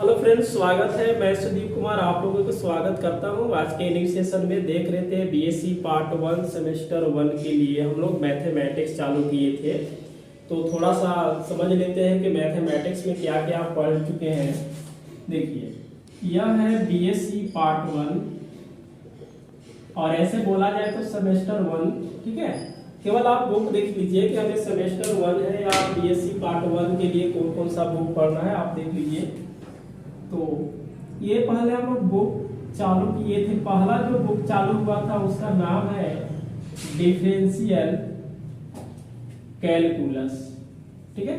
Hello friends, स्वागत है। मैं सुदीप कुमार आप लोगों को स्वागत करता हूं। आज के न्यू सेशन में देख रहे थे बीएससी पार्ट 1 सेमेस्टर 1 के लिए हम लोग मैथमेटिक्स चालू किए थे। तो थोड़ा सा समझ लेते हैं कि मैथमेटिक्स में क्या क्या पढ़ चुके हैं। देखिए, यह है बीएससी पार्ट 1 और ऐसे बोला जाए तो सेमेस्टर 1, ठीक है। केवल आप बुक देख लीजिए कि हमें सेमेस्टर 1 है या बीएससी पार्ट 1 के लिए कौन कौन सा बुक पढ़ना है, आप देख लीजिए। तो ये पहले हम लोग बुक चालू किए थे। पहला जो बुक चालू हुआ था उसका नाम है डिफरेंशियल कैलकुलस, ठीक है।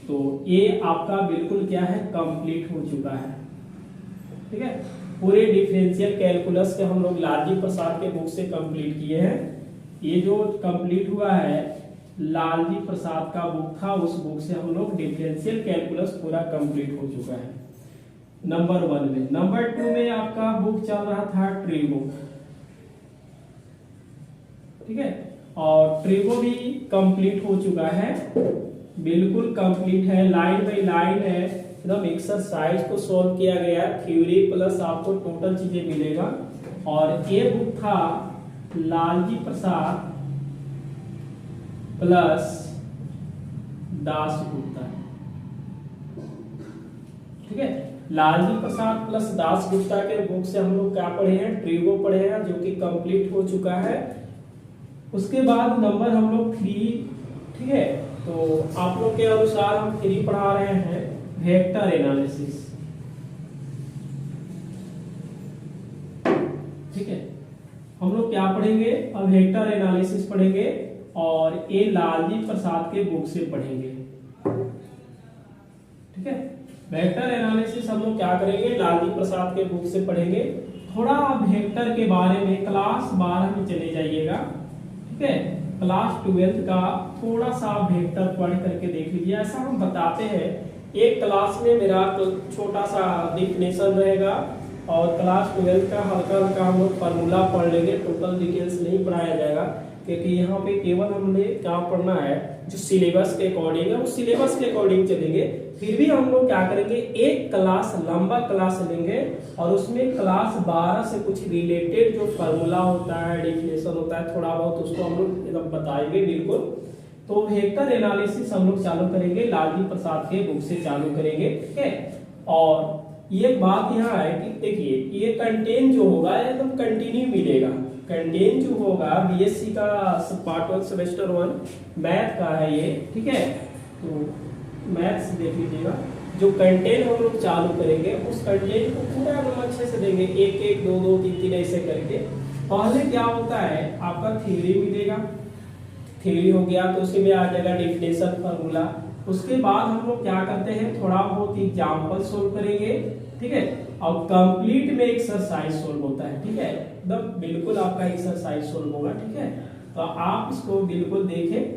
तो ये आपका बिल्कुल क्या है, कंप्लीट हो चुका है, ठीक है। पूरे डिफरेंशियल कैलकुलस के हम लोग लालजी प्रसाद के बुक से कंप्लीट किए हैं। ये जो कंप्लीट हुआ है लालजी प्रसाद का बुक था, उस बुक से हम लोग डिफरेंशियल कैलकुलस पूरा कंप्लीट हो चुका है नंबर 1 में। नंबर 2 में आपका बुक चल रहा था ट्रिगो, ठीक है। और ट्रिगो भी कंप्लीट हो चुका है, बिल्कुल कंप्लीट है, लाइन बाई लाइन है, एकदम एक्सरसाइज को सॉल्व किया गया, थ्योरी प्लस आपको टोटल चीजें मिलेगा। और ये बुक था लालजी प्रसाद प्लस दासगुप्ता, ठीक है। लालजी प्रसाद प्लस दासगुप्ता के बुक से हम लोग क्या पढ़े हैं, ट्रिगो पढ़े हैं, जो कि कंप्लीट हो चुका है। उसके बाद नंबर हम लोग 3, ठीक है। तो आप लोग के अनुसार हम 3 पढ़ा रहे हैं वेक्टर एनालिसिस, ठीक है। हम लोग क्या पढ़ेंगे, अब वेक्टर एनालिसिस पढ़ेंगे और ये लालजी प्रसाद के बुक से पढ़ेंगे, ठीक है। वेक्टर एनालिसिस हम लोग क्या करेंगे, लालजी प्रसाद के बुक से पढ़ेंगे। थोड़ा वेक्टर के बारे में क्लास 12 में चले जाइएगा, ठीक है। क्लास 12 का थोड़ा सा वेक्टर पढ़ करके देख लीजिए। ऐसा हम बताते हैं, एक क्लास में मेरा छोटा सा डिफिनेशन रहेगा और क्लास 12 का हल्का हल्का हम लोग फार्मूला पढ़ लेंगे, टोटल डिटेल्स नहीं पढ़ाया जाएगा, क्योंकि यहाँ पे केवल हमने क्या पढ़ना है, जो सिलेबस के अकॉर्डिंग है उस सिलेबस के अकॉर्डिंग चलेंगे। फिर भी हम लोग क्या करेंगे, एक क्लास लंबा क्लास लेंगे और उसमें क्लास 12 से कुछ रिलेटेड जो फार्मूला होता है, डेफिनेशन होता है, थोड़ा बहुत उसको हम लोग एकदम बताएंगे बिल्कुल। तो वेक्टर एनालिसिस हम लोग चालू करेंगे, लालजी प्रसाद के बुक से चालू करेंगे, ठीक है। और ये बात यहाँ है कि देखिए, ये कंटेंट जो होगा एकदम कंटिन्यू मिलेगा। कंटेंट जो होगा बीएससी का पार्ट 1 सेमेस्टर 1 मैथ का है ये, ठीक है। तो मैथ्स देख लीजिएगा, जो कंटेंट हम लोग चालू करेंगे उस कंटेंट को पूरा हम अच्छे से देंगे, 1 1 2 2 3 3 ऐसे करके। पहले क्या होता है, आपका थ्योरी मिलेगा, थ्योरी हो गया तो उसी में आ जाएगा डेफिनेशन फार्मूला। उसके बाद हम लोग क्या करते हैं, थोड़ा बहुत एग्जाम्पल सोल्व करेंगे, ठीक है। और कंप्लीट में एक्सरसाइज सोल्व होता है, ठीक है। एकदम बिल्कुल आपका एक्सरसाइज सोल्व होगा, ठीक है। तो आप इसको बिल्कुल देखें।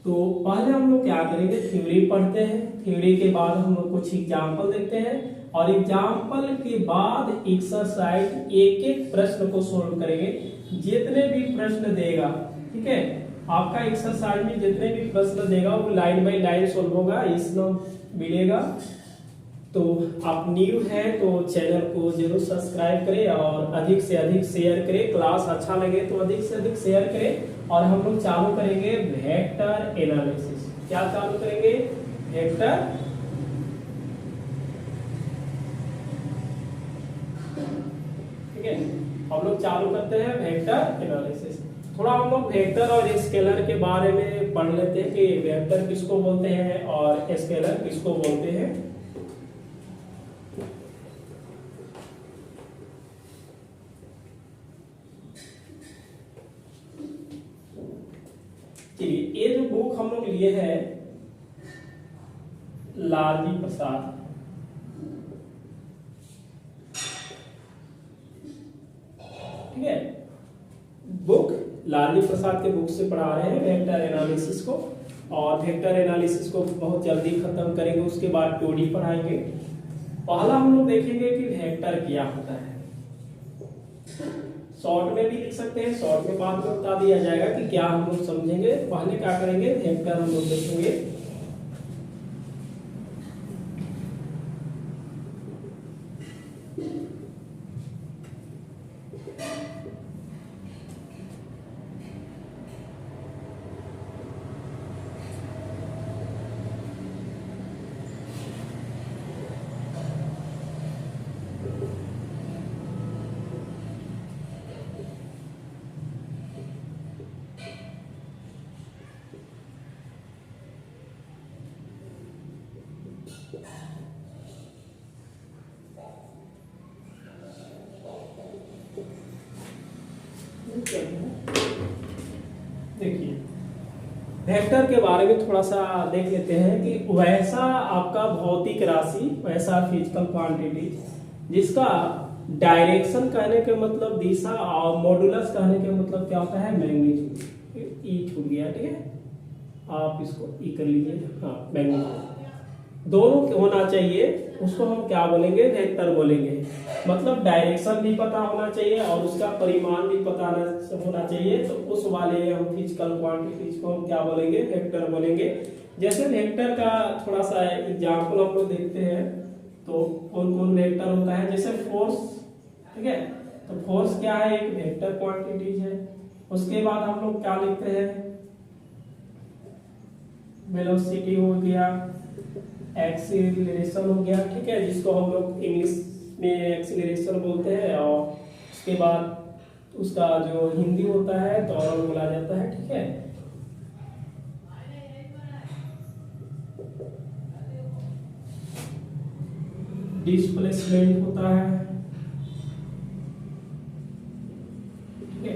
तो पहले हम लोग क्या करेंगे, थ्योरी पढ़ते हैं, थ्योरी के बाद हम लोग कुछ एग्जाम्पल देखते हैं और एग्जाम्पल के बाद एक्सरसाइज एक एक प्रश्न को सोल्व करेंगे। जितने भी प्रश्न देगा, ठीक है, आपका एक्सरसाइज में जितने भी प्रश्न देगा वो लाइन बाय लाइन सोल्व होगा, इसमें मिलेगा। तो आप न्यू हैं तो चैनल को जरूर सब्सक्राइब करें और अधिक से अधिक शेयर करें। क्लास अच्छा लगे तो अधिक से अधिक शेयर करें। और हम लोग चालू करेंगे वेक्टर एनालिसिस। क्या चालू करेंगे, वेक्टर, ठीक है। हम लोग चालू करते हैं वेक्टर एनालिसिस। थोड़ा हम लोग वेक्टर और स्केलर के बारे में पढ़ लेते हैं कि वेक्टर किसको बोलते हैं और स्केलर किसको बोलते हैं। ये जो बुक हम लोग लिए हैं लालजी प्रसाद, ठीक है। बुक लालजी प्रसाद के बुक से पढ़ा रहे हैं वेक्टर एनालिसिस को। और वेक्टर एनालिसिस को बहुत जल्दी खत्म करेंगे, उसके बाद 2D पढ़ाएंगे। पहला हम लोग देखेंगे कि वेक्टर क्या होता है। शॉर्ट में भी लिख सकते हैं, शॉर्ट में बाद में बता दिया जाएगा कि क्या हम लोग समझेंगे। पहले क्या करेंगे, वेक्टर हम लोग देखेंगे। देखिए वेक्टर के बारे में थोड़ा सा देख लेते हैं कि वैसा आपका भौतिक राशि, वैसा फिजिकल क्वांटिटी जिसका डायरेक्शन कहने के मतलब दिशा और मॉडुलस कहने के मतलब क्या होता है, मैग्नीट्यूड। ई छूट गया, ठीक है, आप इसको ई कर लीजिए। हाँ, मैग्नीट्यूड दोनों होना चाहिए, उसको हम क्या बोलेंगे, वेक्टर बोलेंगे। मतलब डायरेक्शन भी पता होना चाहिए और उसका परिमाण भी पता होना चाहिए, तो उस वाले हम फिजिकल क्वांटिटीज को हम क्या बोलेंगे, वेक्टर बोलेंगे। जैसे वेक्टर का थोड़ा सा एग्जांपल हम लोग देखते हैं, तो कौन कौन वेक्टर होता है। जैसे फोर्स, ठीक है, तो फोर्स क्या है, एक वेक्टर क्वांटिटीज है। उसके बाद हम लोग क्या लिखते हैं, वेलोसिटी हो गया, एक्सीलरेशन हो गया, ठीक है, जिसको हम लोग इंग्लिश में एक्सीलरेशन बोलते हैं, और उसके बाद उसका जो हिंदी होता है त्वरण बोला जाता है, ठीक है। डिस्प्लेसमेंट होता है, ठीक है,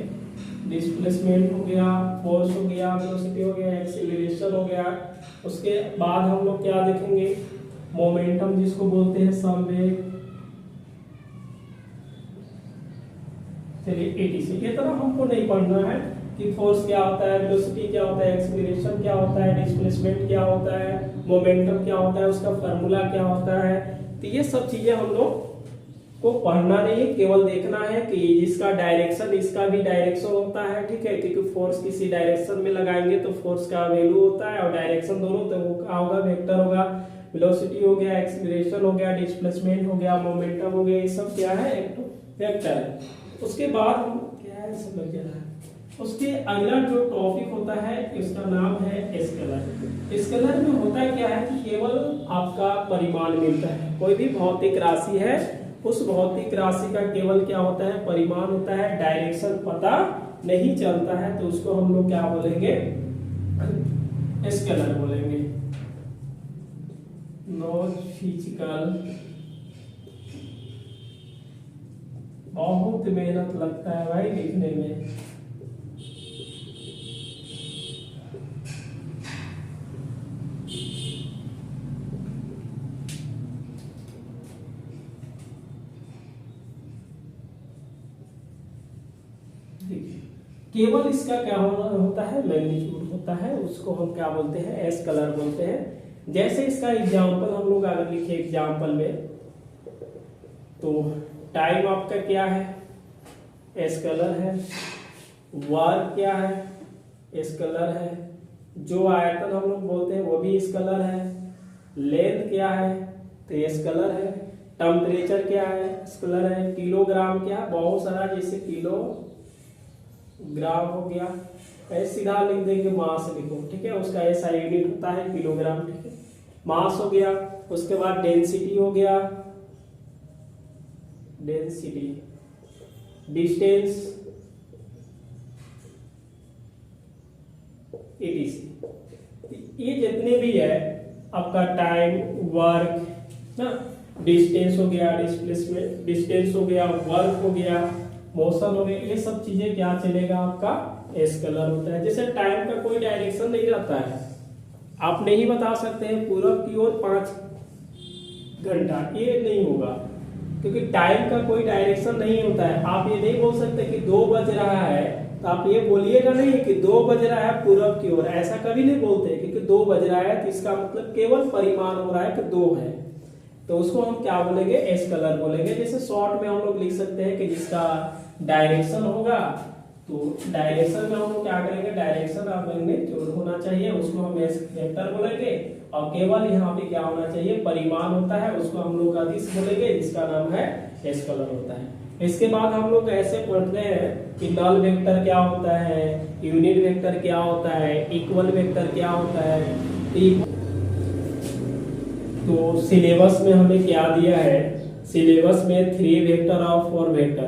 डिस्प्लेसमेंट हो गया, फोर्स हो गया, वेलोसिटी हो गया, एक्सीलरेशन हो गया। उसके बाद हम लोग क्या देखेंगे, मोमेंटम जिसको बोलते हैं संवेग। चलिए एटीसी, ये तरह हमको नहीं पढ़ना है कि फोर्स क्या होता है, वेलोसिटी क्या होता है, एक्सीलरेशन क्या होता है, डिस्प्लेसमेंट क्या होता है, मोमेंटम क्या होता है, उसका फार्मूला क्या होता है। तो ये सब चीजें हम लोग को पढ़ना नहीं है, केवल देखना है कि जिसका डायरेक्शन, इसका भी डायरेक्शन होता है, ठीक है, क्योंकि फोर्स किसी डायरेक्शन में लगाएंगे तो फोर्स का वैल्यू होता है, और डायरेक्शन दोनों, तो वो क्या होगा, वेक्टर होगा। वेलोसिटी हो गया, एक्सीलरेशन हो गया, डिस्प्लेसमेंट हो गया, मोमेंटम हो गया, ये सब क्या है, एक वेक्टर है। उसके बाद हम क्या है, समझ गया, उसके अगला जो टॉपिक होता है इसका नाम है स्केलर। स्केलर में होता क्या है कि केवल आपका परिमाण मिलता है, कोई भी भौतिक राशि है, उस भौतिक राशि का केवल क्या होता है, परिमाण होता है, डायरेक्शन पता नहीं चलता है, तो उसको हम लोग क्या बोलेंगे, स्केलर बोलेंगे। नॉन फिजिकल, बहुत मेहनत लगता है भाई लिखने में। केवल इसका क्या होता है, मैग्नीट्यूड होता है, उसको हम क्या बोलते हैं, स्केलर बोलते हैं। जैसे इसका एग्जांपल हम लोग अगर लिखे एग्जांपल में, तो टाइम आपका क्या है, स्केलर है, वर्क क्या है, स्केलर है, जो आयतन हम लोग बोलते हैं वो भी स्केलर है, लेंथ क्या है तो ये स्केलर है, टेम्परेचर क्या है, स्केलर है, किलोग्राम क्या है, बहुत सारा, जैसे किलो ग्राम हो गया, ऐसे सीधा लिख देंगे, मास लिखो, ठीक है, उसका ऐसा यूनिट होता है किलोग्राम, ठीक है, मास हो गया। उसके बाद डेंसिटी हो गया, डेंसिटी, डिस्टेंस, एटीसी। ये जितने भी है आपका टाइम, वर्क ना, डिस्टेंस हो गया, डिस्प्लेसमेंट, डिस्टेंस हो गया, वर्क हो गया, मोशन हो गया, ये सब चीजें क्या चलेगा, आपका स्केलर होता है। जैसे टाइम का कोई डायरेक्शन नहीं रहता है, आप नहीं बता सकते हैं पूरब की ओर 5 घंटा, ये नहीं होगा, क्योंकि टाइम का कोई डायरेक्शन नहीं होता है। आप ये नहीं बोल सकते कि 2 बज रहा है, तो आप ये बोलिएगा नहीं कि 2 बज रहा है पूरब की ओर, ऐसा कभी नहीं बोलते, क्योंकि 2 बज रहा है तो इसका मतलब केवल परिमाण हो रहा है कि 2 है। तो उसको हम क्या बोलेंगे, स्केलर बोलेंगे। जैसे शॉर्ट में हम लोग लिख सकते हैं कि जिसका डायरेक्शन होगा, तो डायरेक्शन में हम लोग क्या करेंगे, डायरेक्शन आप मैग्नीट्यूड होना चाहिए, उसको हम वेक्टर बोलेंगे। और केवल यहाँ पे क्या होना चाहिए, परिमाण होता है, उसको हम लोग अदिश बोलेंगे, जिसका नाम है स्केलर होता है। इसके बाद हम लोग ऐसे पढ़ते हैं कि नल वेक्टर क्या होता है, यूनिट वेक्टर क्या होता है, इक्वल वेक्टर क्या होता है। तो सिलेबस में हमें क्या दिया है, सिलेबस में 3 वेक्टर और 4 वेक्टर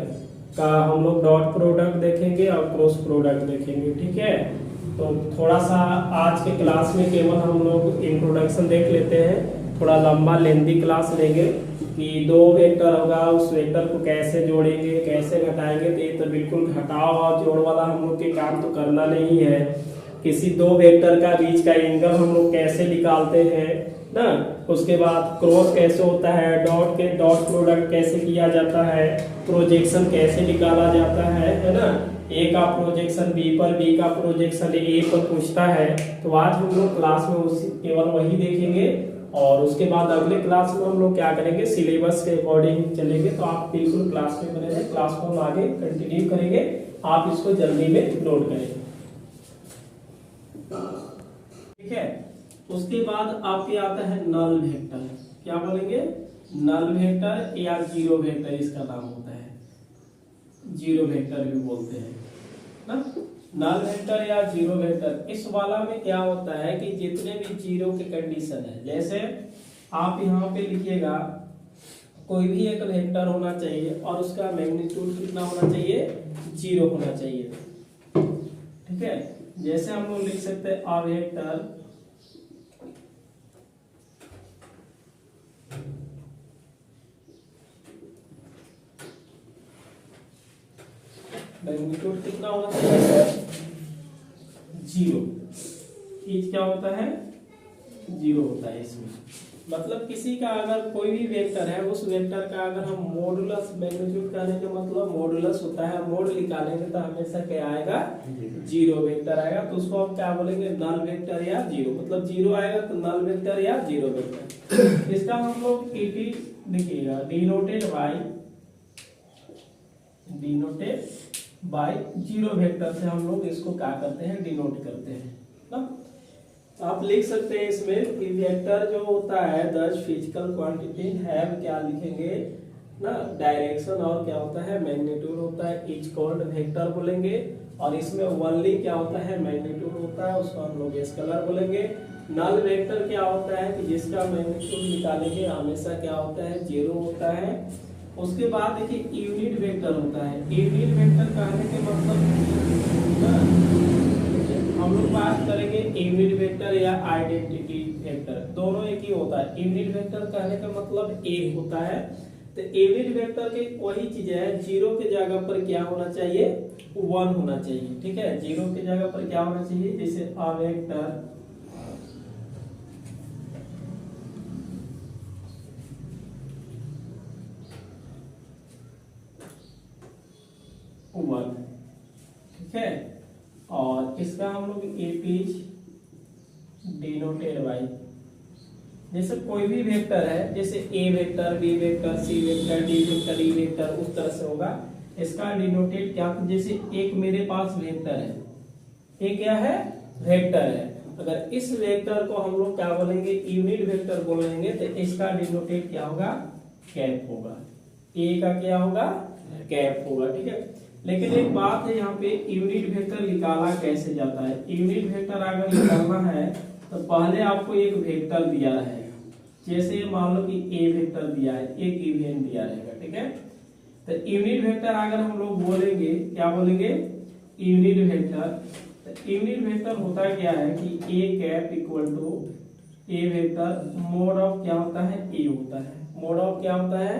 का हम लोग डॉट प्रोडक्ट देखेंगे और क्रॉस प्रोडक्ट देखेंगे, ठीक है। तो थोड़ा सा आज के क्लास में केवल हम लोग इंट्रोडक्शन देख लेते हैं, थोड़ा लंबा लेंथी क्लास लेंगे कि 2 वेक्टर होगा, उस वेक्टर को कैसे जोड़ेंगे, कैसे घटाएंगे। तो ये तो बिल्कुल घटाव और जोड़ वाला हम लोग के काम तो करना नहीं है। किसी 2 वेक्टर का बीच का एंगल हम लोग कैसे निकालते हैं ना, उसके बाद क्रॉस कैसे होता है, डॉट प्रोडक्ट कैसे किया जाता है, प्रोजेक्शन कैसे निकाला जाता है ना। ए का प्रोजेक्शन बी पर, बी का प्रोजेक्शन ए पर पूछता है। तो आज हम लोग क्लास में केवल वही देखेंगे, और उसके बाद अगले क्लास में हम लोग क्या करेंगे, सिलेबस के अकॉर्डिंग चलेंगे। तो आप बिल्कुल क्लास में बने रहें, क्लास को हम आगे कंटिन्यू करेंगे, आप इसको जल्दी में नोट करें, ठीक है। उसके बाद आपके आता है नल वेक्टर, क्या बोलेंगे, नल वेक्टर या जीरो वेक्टर इसका नाम होता है, जीरो वेक्टर भी बोलते हैं ना। नल वेक्टर या जीरो वेक्टर, इस वाला में क्या होता है कि जितने भी जीरो के कंडीशन है, जैसे आप यहाँ पे लिखिएगा कोई भी एक वेक्टर होना चाहिए और उसका मैग्नीट्यूड कितना होना चाहिए, 0 होना चाहिए, ठीक है। जैसे हम लोग लिख सकते हैं अ वेक्टर मैग्नीट्यूड कितना होना चाहिए, 0। इज क्या होता है, 0 होता है इसमें। मतलब किसी का अगर कोई भी वेक्टर है, उस वेक्टर का अगर हम मॉडुलस, मैग्नीट्यूड कहने का मतलब मॉडुलस होता है, मोड निकालेंगे तो हमेशा क्या आएगा, 0 वेक्टर आएगा। तो उसको हम क्या बोलेंगे, नल वेक्टर या 0, मतलब 0 आएगा तो नल वेक्टर या 0 वेक्टर। इसका हम लोग ईटी देखिएगा, डिनोटेड बाय 0 वेक्टर से हम लोग इसको क्या करते हैं, डिनोट करते हैं ना। आप लिख सकते हैं इसमें कि वेक्टर जो होता है दस फिजिकल क्वांटिटी है, क्या लिखेंगे ना, डायरेक्शन और क्या होता है, मैग्नीट्यूड होता है, इज कॉल्ड वेक्टर बोलेंगे। और इसमें ओनली क्या होता है, मैग्नीट्यूड होता है, उसको हम लोग स्केलर बोलेंगे। नल वेक्टर क्या होता है कि जिसका मैग्नीट्यूड निकालेंगे हमेशा क्या होता है, 0 होता है। उसके बाद देखिए यूनिट वेक्टर होता है। यूनिट वेक्टर कहने के मतलब हम लोग बात करेंगे यूनिट वेक्टर या आइडेंटिटी वेक्टर, दोनों एक ही होता है। यूनिट वेक्टर कहने का मतलब एक होता है, तो यूनिट वेक्टर के वही चीज है, 0 के जगह पर क्या होना चाहिए, 1 होना चाहिए, ठीक है। 0 के जगह पर क्या होना चाहिए, जैसे अ वेक्टर ठीक है। और इसका हम लोग इज डिनोटेड बाय, जैसे कोई भी वेक्टर है, जैसे a vector, b vector, c vector, d vector, e vector, उस तरह से होगा। इसका डिनोटेड क्या, जैसे एक मेरे पास वेक्टर है, एक क्या है, वेक्टर है। अगर इस वेक्टर को हम लोग क्या बोलेंगे, यूनिट वेक्टर बोलेंगे, तो इसका डिनोटेड क्या होगा, कैप होगा। ए का क्या होगा, कैप होगा, ठीक है। लेकिन एक बात है यहाँ पे, यूनिट वेक्टर निकाला कैसे जाता है। यूनिट वेक्टर अगर निकालना है तो पहले आपको एक वेक्टर दिया रहेगा, जैसे मान लो कि ए वेक्टर दिया है, एक गिवन दिया रहेगा, ठीक है। तो यूनिट वेक्टर अगर हम लोग बोलेंगे, क्या बोलेंगे, यूनिट वेक्टर, तो यूनिट वेक्टर होता क्या है कि a cap equal to A vector mod of क्या होता है, ए होता है, मोड ऑफ क्या होता है,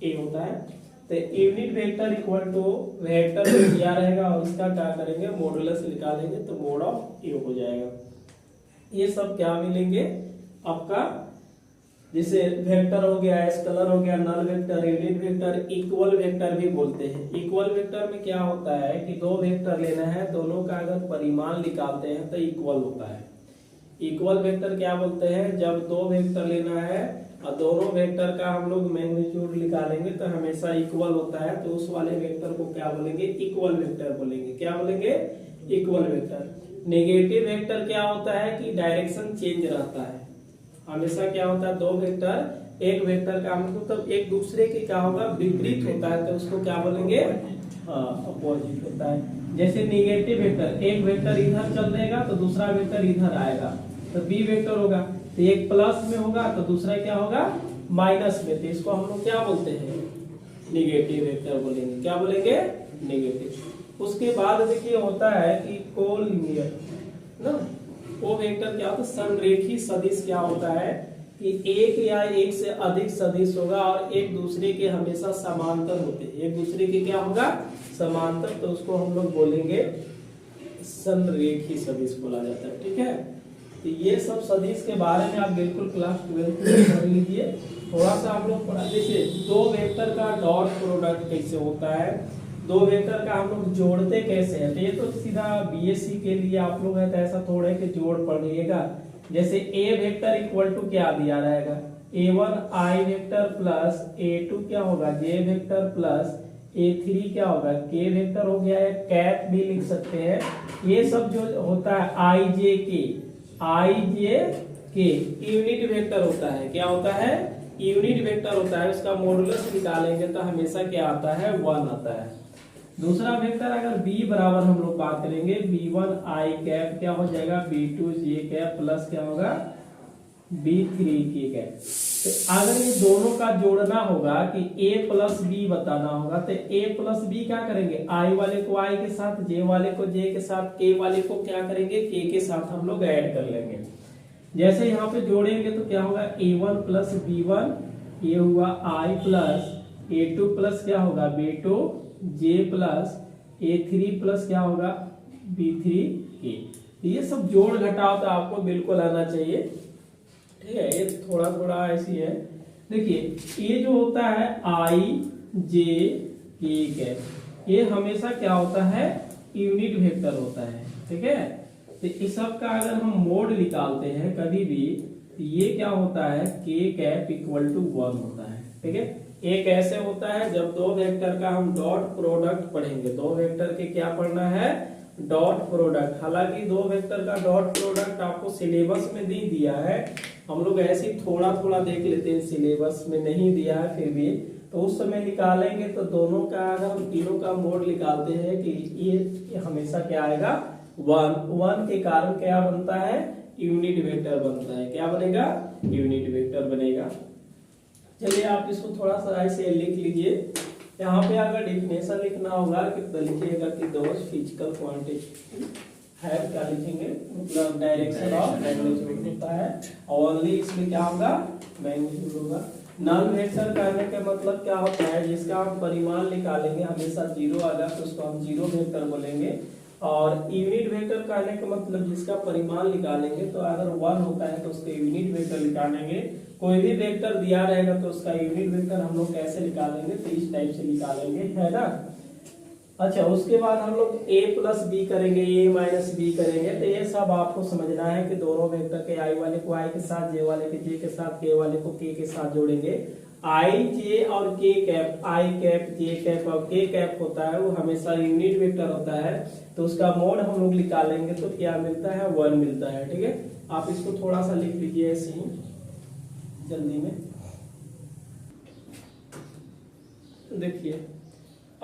ए होता है। तो unit vector equal to vector दिया रहेगा और इसका क्या करेंगे, मॉडुलस निकालेंगे तो मोड ऑफ ए हो जाएगा। ये सब क्या मिलेंगे आपका, जैसे वेक्टर हो गया, स्केलर हो गया, null vector, unit vector, equal vector भी बोलते हैं। इक्वल वेक्टर में क्या होता है कि 2 वेक्टर लेना है, दोनों का अगर परिमाण निकालते हैं तो इक्वल होता है। इक्वल वेक्टर क्या बोलते हैं, जब 2 वेक्टर लेना है और दोनों वेक्टर का हम लोग मैग्नीट्यूड निकालेंगे तो हमेशा इक्वल होता है, तो उस वाले वेक्टर को क्या बोलेंगे, इक्वल वेक्टर बोलेंगे। क्या बोलेंगे, इक्वल वेक्टर। नेगेटिव वेक्टर क्या होता है कि डायरेक्शन चेंज रहता है, हमेशा क्या होता है, दो वेक्टर, एक वेक्टर का मतलब एक दूसरे के क्या होगा, विपरीत होता है, तो उसको क्या बोलेंगे, अपोजिट होता है। जैसे नेगेटिव वेक्टर, एक वेक्टर इधर चल देगा तो दूसरा वेक्टर इधर आएगा, तो बी वेक्टर होगा, तो एक प्लस में होगा तो दूसरा क्या होगा, माइनस में, तो इसको हम लोग क्या बोलते हैं, नेगेटिव वेक्टर बोलेंगे। क्या बोलेंगे, नेगेटिव। उसके बाद देखिए होता है कि कोलिनियर ना, वो वेक्टर क्या होता है, संरेखी सदिश क्या होता है कि एक या एक से अधिक सदिश होगा और एक दूसरे के हमेशा समांतर होते हैं, एक दूसरे के क्या होगा, समांतर, तो उसको हम लोग बोलेंगे संरेखी सदिश बोला जाता है। ठीक है, तो ये सब सदिश के बारे में आप बिल्कुल क्लास 12 में पढ़ लीजिए। थोड़ा सा हम लोग पढ़ा, जैसे दो वेक्टर का डॉट प्रोडक्ट कैसे होता है, दो वेक्टर का हम लोग जोड़ते कैसे हैं, तो ये तो सीधा बीएससी के लिए आप लोग है तो ऐसा थोड़े के जोड़ पढ़िएगा। जैसे ए वेक्टर इक्वल टू क्या दिया रहेगा, a1 i vector plus a2 क्या होगा, j वेक्टर प्लस a3 क्या होगा, k वेक्टर हो गया है, कैप भी लिख सकते हैं। ये सब जो होता है i j k unit vector होता है। क्या होता है, यूनिट वेक्टर होता है, उसका मॉडुलस निकालेंगे तो हमेशा क्या आता है, 1 आता है। दूसरा वेक्टर अगर b बराबर हम लोग बात करेंगे, b1 i कैप क्या हो जाएगा, b2 j कैप प्लस क्या होगा, b3 k कैप। तो अगर ये दोनों का जोड़ना होगा कि a प्लस b बताना होगा, तो a प्लस b क्या करेंगे, i वाले को i के साथ, j वाले को j के साथ, k वाले को क्या करेंगे, k के साथ हम लोग ऐड कर लेंगे। जैसे यहाँ पे जोड़ेंगे तो क्या होगा, a1 प्लस b1, ये हुआ i प्लस a2 प्लस क्या होगा, b2 j plus a3 plus क्या होगा, b3 k। ये सब जोड़ घटाव तो आपको बिल्कुल आना चाहिए। ठीक है, ये थोड़ा थोड़ा ऐसी है। देखिए ये जो होता है i j k कैप, ये हमेशा क्या होता है, यूनिट वेक्टर होता है। ठीक है, तो इस सब का अगर हम मोड निकालते हैं कभी भी, तो ये क्या होता है, k कैप इक्वल टू 1 होता है। ठीक है, एक ऐसे होता है जब दो वेक्टर का हम डॉट प्रोडक्ट पढ़ेंगे, दो वेक्टर के क्या पढ़ना है, डॉट प्रोडक्ट। हालांकि दो वेक्टर का डॉट प्रोडक्ट आपको सिलेबस में दे दिया है, हम लोग ऐसे ही थोड़ा थोड़ा देख लेते हैं, सिलेबस में नहीं दिया है फिर भी, तो उस समय निकालेंगे तो दोनों का अगर हम तीनों का मोड निकालते हैं कि ये हमेशा क्या आएगा, 1 के कारण क्या बनता है, यूनिट वेक्टर बनता है। क्या बनेगा, यूनिट वेक्टर बनेगा। चलिए आप इसको थोड़ा सा ऐसे लिख लीजिए। यहाँ पे अगर डिफिनेशन लिखना होगा तो लिखिएगा कि दोस्त फिजिकल क्वांटिटी है, क्या लिखेंगे, मतलब डायरेक्शन ऑफ मैग्नीट्यूड होता है, और ओनली इसमें क्या होगा, मैग्नीट्यूड होगा। नल वेक्टर कहने का मतलब क्या होता है, जिसका हम परिमाण निकालेंगे हमेशा 0 आएगा तो उसको हम 0 वेक्टर बोलेंगे। और यूनिट वेक्टर कहने का मतलब जिसका परिमाण निकालेंगे तो अगर 1 होता है तो उसके यूनिट वेक्टर निकालेंगे। कोई भी वेक्टर दिया रहेगा तो उसका यूनिट वेक्टर हम लोग कैसे निकालेंगे, तो इस टाइप से निकालेंगे, है ना। अच्छा, उसके बाद हम लोग a प्लस बी करेंगे, a माइनस बी करेंगे, तो ये सब आपको समझना है कि दोनों वेक्टर के i वाले को i के साथ, j वाले के j के साथ, k वाले को k के साथ जोड़ेंगे। i j और k cap, i cap j cap और k कैप होता है वो हमेशा यूनिट वेक्टर होता है, तो उसका मोड हम लोग निकालेंगे तो क्या मिलता है, 1 मिलता है। ठीक है, आप इसको थोड़ा सा लिख लीजिए ऐसे ही जल्दी में। देखिए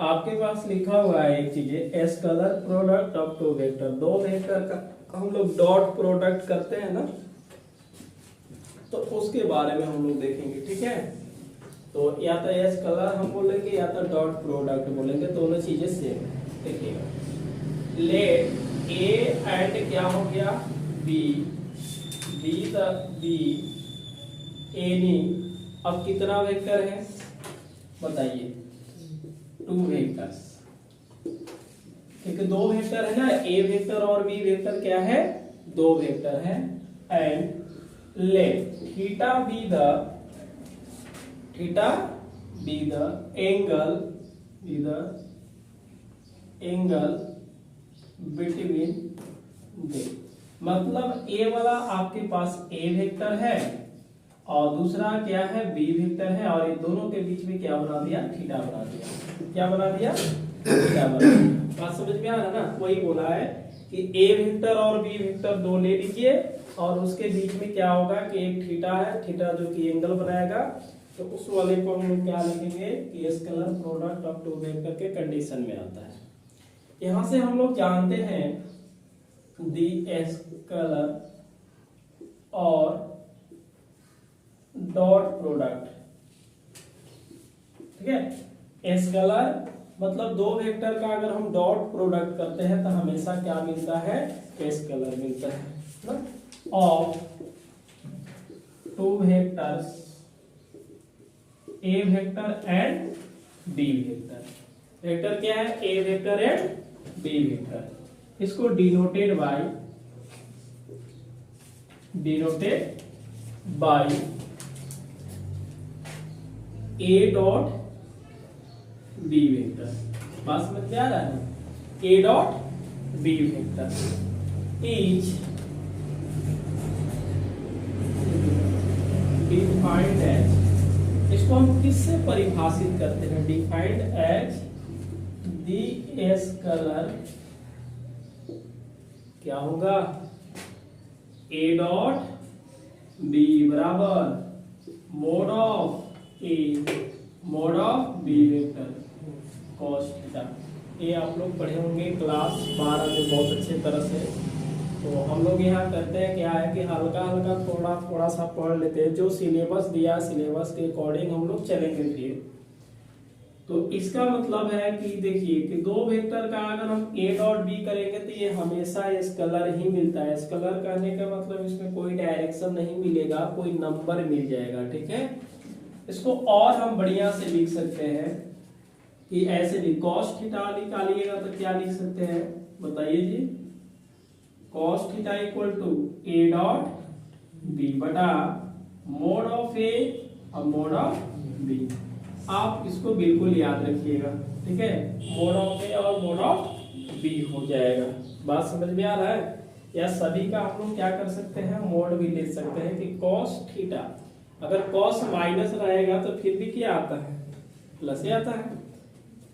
आपके पास लिखा हुआ है एक चीज, scalar product of two vector, दो वेक्टर का हम लोग डॉट प्रोडक्ट करते हैं ना, तो उसके बारे में हम लोग देखेंगे। ठीक है, तो या तो स्केलर हम बोलेंगे या तो डॉट प्रोडक्ट बोलेंगे, दोनों चीजें सेम है। देखिएगा, लेट ए एंड क्या हो गया, बी, बी एनी, अब कितना वेक्टर है बताइए, 2 वेक्टर्स। क्योंकि 2 वेक्टर है ना, ए वेक्टर और बी वेक्टर क्या है, 2 वेक्टर है। And let theta be the angle between they, मतलब ए वाला आपके पास ए वेक्टर है और दूसरा क्या है बी वेक्टर है, और इन दोनों के बीच में क्या बना दिया, थीटा बना दिया। क्या बना दिया, थीटा बना दिया। बात समझ में आ रहा ना, वही बोला है कि ए वेक्टर और बी वेक्टर दो ले लीजिए, और उसके बीच में क्या होगा कि एक थीटा है, थीटा जो कि एंगल बनाएगा, तो उस वाले को हम लोग क्या लिखेंगे कि scalar product of two vector के कंडीशन में आता है। यहां से हम लोग जानते हैं दी स्केलर और डॉट प्रोडक्ट, ठीक है। स्केलर मतलब दो वेक्टर का अगर हम डॉट प्रोडक्ट करते हैं तो हमेशा क्या मिलता है, स्केलर मिलता है ना। और two vectors a vector and B vector, vector क्या है, a vector and B vector, इसको denoted by a dot b vector. बात समझ में आ रहा है, a dot b vector is defined as, इसको हम किससे परिभाषित करते हैं, डिफाइंड एज दी स्केलर क्या होगा, ए डॉट बी बराबर mod of A mod of b vector cos theta. ये आप लोग पढ़े होंगे क्लास 12 में बहुत अच्छे तरह से। तो हम लोग यहाँ करते हैं क्या है कि हल्का हल्का थोड़ा सा पढ़ लेते हैं, जो सिलेबस दिया सिलेबस के अकॉर्डिंग हम लोग चलेंगे फिर। तो इसका मतलब है कि देखिए कि दो वेक्टर का अगर हम ए डॉट बी करेंगे तो ये हमेशा स्केलर ही मिलता है। स्केलर करने का मतलब इसमें कोई डायरेक्शन नहीं मिलेगा, कोई नंबर मिल जाएगा, ठीक है। इसको और हम बढ़िया से लिख सकते हैं कि ऐसे भी cos थीटा निकालिएगा तो क्या लिख सकते हैं बताइए जी, cos theta equal to a dot b बटा मोड ऑफ ए और मोड ऑफ बी। आप इसको बिल्कुल याद रखिएगा, ठीक है, मोड ऑफ ए और मोड ऑफ बी हो जाएगा। बात समझ में आ रहा है। या सभी का हम लोग क्या कर सकते हैं, मोड भी ले सकते हैं कि cos थीटा, अगर cos माइनस रहेगा तो फिर भी क्या आता है, प्लस ही आता है।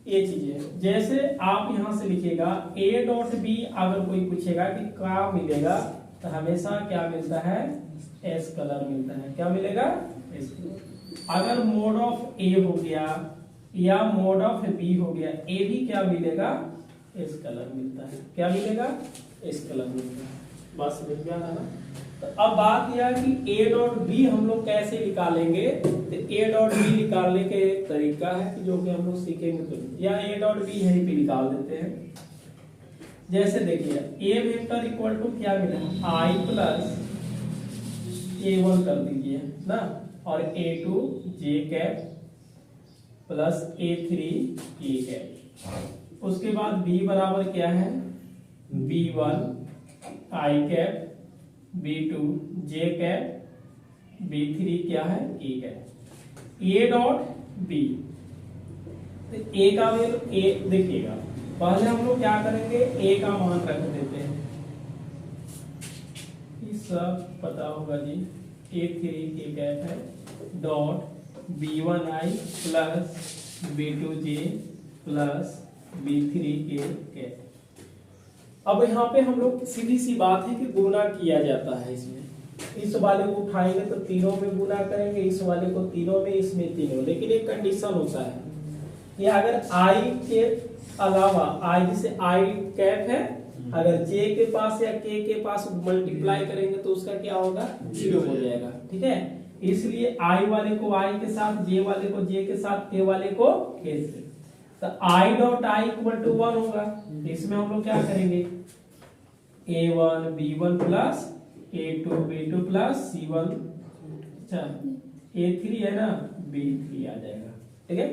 ये चीजें जैसे आप यहां से लिखिएगा a डॉट बी, अगर कोई पूछेगा कि क्या मिलेगा तो हमेशा क्या मिलता है, स्केलर मिलता है। क्या मिलेगा, स्केलर। अगर मोड ऑफ ए हो गया या मोड ऑफ बी हो गया, ए भी क्या मिलेगा, स्केलर मिलता है। क्या मिलेगा, स्केलर मिलता है। बात समझ में आ रहा है ना। तो अब बात यह है कि ए डॉट बी हम लोग कैसे निकालेंगे, तो ए डॉट बी निकालने का एक तरीका है कि जो कि हम लोग सीखेंगे, तो या ए डॉट बी यहीं पे निकाल देते हैं। जैसे देखिए ए वेक्टर इक्वल टू क्या मिला, आई प्लस ए1 कर दीजिए ना, और A2 J cap plus A3 A cap. उसके बाद बी बराबर क्या है, b1 आई कैप, b2 जे कैप, b3 क्या है, A cap. A dot B, तो ए का वैल्यू ए देखिएगा, पहले हम लोग क्या करेंगे, ए का मान रख देते हैं, ये सब पता होगा जी, a3 ए कैप है dot b1 I plus b2 J plus b3 A cap. अब यहाँ पे हम लोग सीधी सी बात है कि गुना किया जाता है इसमें, इस वाले को उठाएंगे तो तीनों में गुना करेंगे, इस वाले को तीनों में, इसमें तीनों। लेकिन एक कंडीशन होता है कि अगर आई के अलावा, आई जैसे आई कैप है, अगर जे के पास या के पास मल्टीप्लाई करेंगे तो उसका क्या होगा, 0 हो जाएगा, ठीक है। इसलिए आई वाले को आई के साथ, जे वाले को जे के साथ, के वाले को के से, तो i dot i equal to 1 होगा। इसमें हम लोग क्या करेंगे, a1 b1 plus a2 b2 plus c1, अच्छा a3 है ना, b3 आ जाएगा, ठीक है।